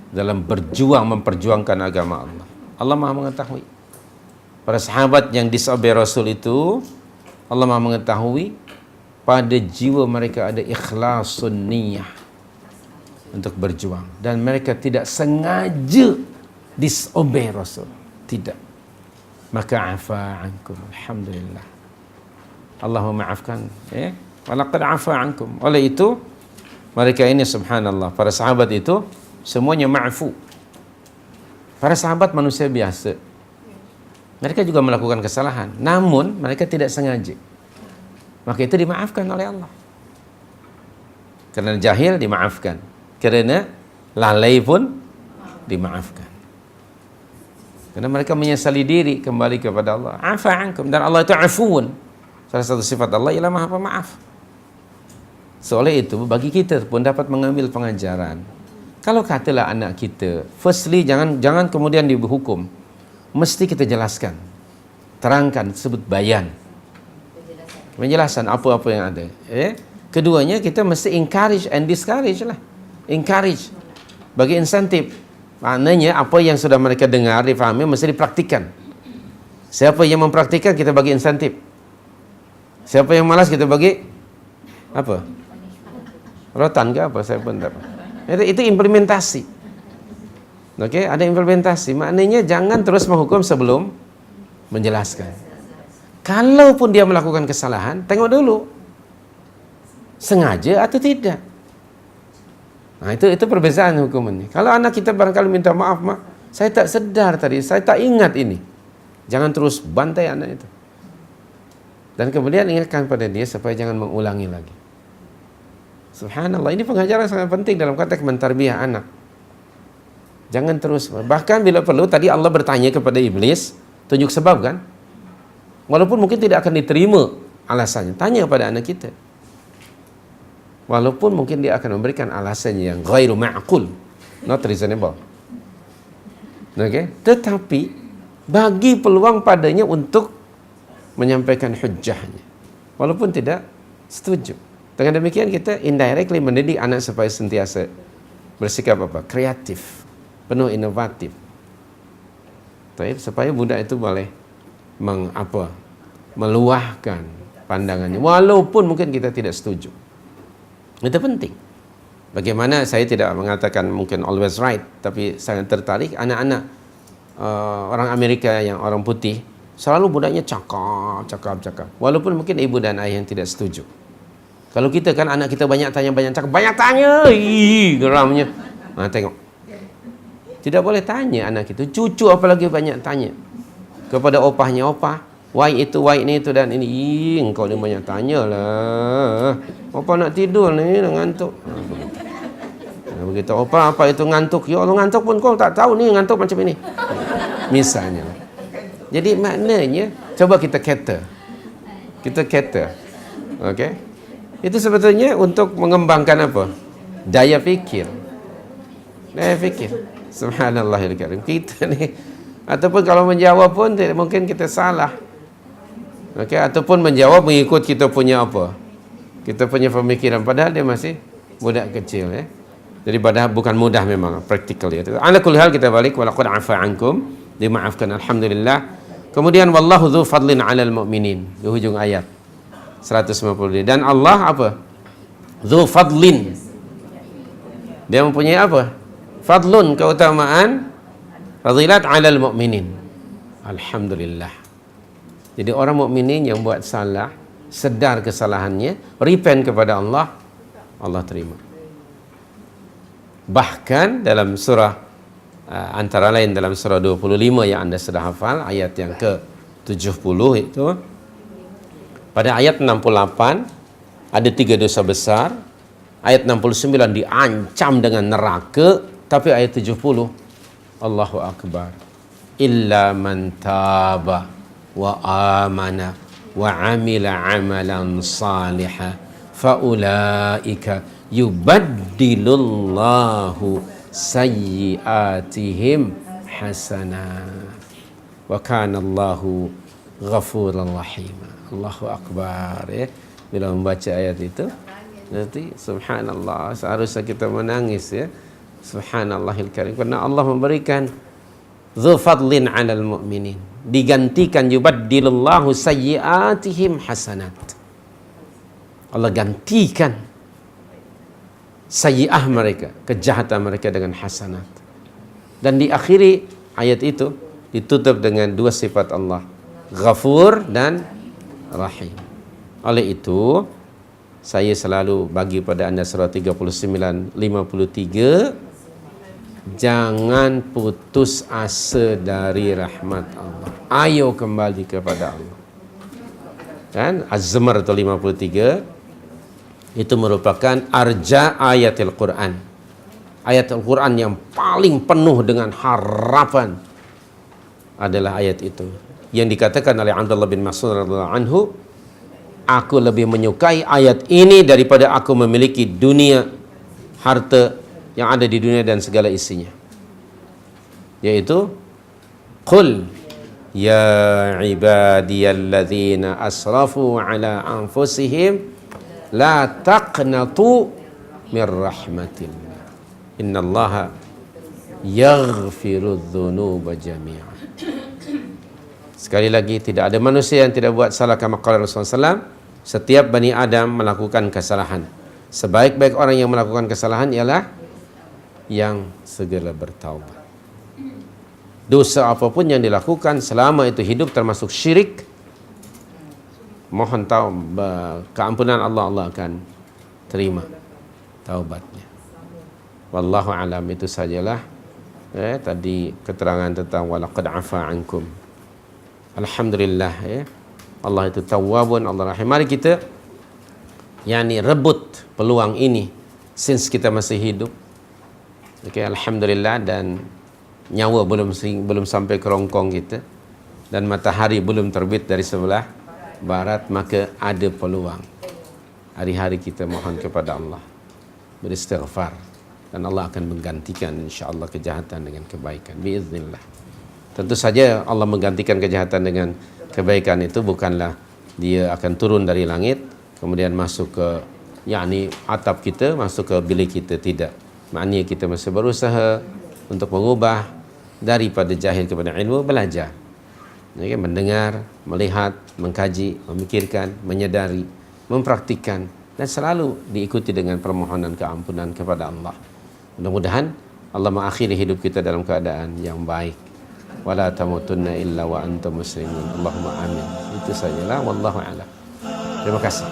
Speaker 1: dalam berjuang memperjuangkan agama Allah. Allah Maha mengetahui. Para sahabat yang disobey Rasul itu, Allah Maha mengetahui pada jiwa mereka ada ikhlasun niyah untuk berjuang, dan mereka tidak sengaja disobey Rasul, tidak. maka afa ankum. Alhamdulillah, Allah memaafkan. Walaqad afa ankum. Oleh itu mereka ini subhanallah, para sahabat itu semuanya ma'fu. Para sahabat manusia biasa, mereka juga melakukan kesalahan, namun mereka tidak sengaja, maka itu dimaafkan oleh Allah. Karena jahil dimaafkan, karena lalai pun dimaafkan. Karena mereka menyesali diri kembali kepada Allah. Afa ankum, dan Allah itu afuun. Salah satu sifat Allah ialah Maha Pemaaf. Oleh itu bagi kita pun dapat mengambil pengajaran. Kalau katalah anak kita, firstly jangan kemudian dihukum. Mesti kita jelaskan, terangkan, sebut bayan, penjelasan apa-apa yang ada. Keduanya kita mesti encourage and discourage lah. Encourage, bagi insentif. Maknanya apa yang sudah mereka dengar, difahami, mesti dipraktikkan. Siapa yang mempraktikkan, kita bagi insentif. Siapa yang malas, kita bagi apa? Rotan ke apa? Saya pun tak apa. Itu implementasi. Okey, ada implementasi. Maknanya jangan terus menghukum sebelum menjelaskan. Kalaupun dia melakukan kesalahan, tengok dulu sengaja atau tidak. Nah, itu perbezaan hukumannya. Kalau anak kita barangkali minta maaf, Mak, saya tak sedar tadi, saya tak ingat ini. Jangan terus bantai anak itu. Dan kemudian ingatkan pada dia supaya jangan mengulangi lagi. Subhanallah, ini pengajaran sangat penting dalam konteks mentarbiyah anak. Jangan terus, bahkan bila perlu, tadi Allah bertanya kepada iblis, tunjuk sebab kan? Walaupun mungkin tidak akan diterima alasannya, tanya kepada anak kita. Walaupun mungkin dia akan memberikan alasannya yang ghairu ma'qul, not reasonable. Okay? Tetapi bagi peluang padanya untuk menyampaikan hujjahnya, walaupun tidak setuju. Dengan demikian kita indirectly mendidik anak supaya sentiasa bersikap apa? Kreatif, penuh inovatif. Supaya budak itu boleh meluahkan pandangannya, walaupun mungkin kita tidak setuju. Itu penting. Bagaimana saya tidak mengatakan mungkin always right, tapi sangat tertarik anak-anak orang Amerika yang orang putih, selalu budaknya cakap. Walaupun mungkin ibu dan ayah yang tidak setuju. Kalau kita kan anak kita banyak tanya, banyak tanya, geramnya. Nah, tengok. Tidak boleh tanya anak itu, cucu apalagi banyak tanya. Kepada opahnya, opah, why itu, why ini, itu dan ini. Engkau ni banyak tanya lah. Opah nak tidur ni, nak ngantuk. Begitu, opah apa itu ngantuk? Ya Allah, ngantuk pun kau tak tahu ni, ngantuk macam ini. Misalnya. Jadi maknanya, coba kita cater. Okay? Itu sebetulnya untuk mengembangkan apa? Daya fikir. Subhanallahil karim. Kita ni, ataupun kalau menjawab pun mungkin kita salah. Okay? Ataupun menjawab mengikut kita punya apa? Kita punya pemikiran, padahal dia masih budak kecil. Jadi padahal bukan mudah memang, praktikal ya. Ala kulli hal kita balik, walaqad afa ankum, dimaafkan alhamdulillah. Kemudian wallahu dzu fadlin 'alal mu'minin, di hujung ayat 150. Dan Allah apa? Dzu fadlin. Dia mempunyai apa? Fadlun, keutamaan, fadilat 'alal mu'minin. Alhamdulillah. Jadi orang mukminin yang buat salah, sedar kesalahannya, repent kepada Allah, Allah terima. Bahkan dalam surah antara lain dalam surah 25 yang anda sudah hafal, ayat yang ke-70 itu, pada ayat 68 ada 3 dosa besar, ayat 69 diancam dengan neraka, tapi ayat 70 Allahu Akbar, illa man taba wa amana wa amila amalan salihan faulaika yubaddilullahu sayyiatihim hasanat wa kana Allahu ghafuran rahim. Allahu Akbar ya. Bila membaca ayat itu nanti subhanallah, seharusnya kita menangis ya. Subhanallahil karim, karena Allah memberikan dzu fadlin 'alal mu'minin, digantikan yubaddilullahu sayyiatihim hasanat. Allah gantikan sayyi'ah mereka, kejahatan mereka dengan hasanat. Dan diakhiri ayat itu, ditutup dengan dua sifat Allah, Ghafur dan Rahim. Oleh itu, saya selalu bagi pada anda surah 39:53, jangan putus asa dari rahmat Allah. Ayo kembali kepada Allah. Kan? Az-Zumar 53 itu merupakan arja ayatil Quran. Ayat Al-Quran yang paling penuh dengan harapan adalah ayat itu. Yang dikatakan oleh Abdullah bin Mas'ud radhiyallahu anhu, aku lebih menyukai ayat ini daripada aku memiliki dunia, harta yang ada di dunia dan segala isinya. Yaitu, Qul ya ibadiyalladzina asrafu ala anfusihim la taqnatu min rahmatillah. Innallaha yaghfirudz dzunuba jami'an. Sekali lagi, tidak ada manusia yang tidak buat salah, kama qala Rasulullah SAW. Setiap Bani Adam melakukan kesalahan. Sebaik-baik orang yang melakukan kesalahan ialah yang segera bertaubat. Dosa apapun yang dilakukan selama itu hidup termasuk syirik, mohon keampunan Allah, Allah akan terima taubatnya. Wallahu alam, itu sajalah tadi keterangan tentang walaqad afa ankum. Alhamdulillah, Allah itu Tawwabun, Allah Rahim. Mari kita rebut peluang ini since kita masih hidup. Okay, alhamdulillah, dan nyawa belum sampai ke rongkong kita dan matahari belum terbit dari sebelah barat, maka ada peluang. Hari-hari kita mohon kepada Allah, beristighfar, dan Allah akan menggantikan insya-Allah kejahatan dengan kebaikan biiznillah. Tentu saja Allah menggantikan kejahatan dengan kebaikan itu bukanlah dia akan turun dari langit kemudian masuk ke atap kita, masuk ke bilik kita, tidak. Maknanya kita masih berusaha untuk mengubah daripada jahil kepada ilmu, belajar, mendengar, melihat, mengkaji, memikirkan, menyadari, mempraktikkan, dan selalu diikuti dengan permohonan keampunan kepada Allah. Mudah-mudahan Allah mengakhiri hidup kita dalam keadaan yang baik. Wala tamutunna illa wa antum muslimun. Allahumma amin. Itu sajalah, wallahu a'lam. Terima kasih.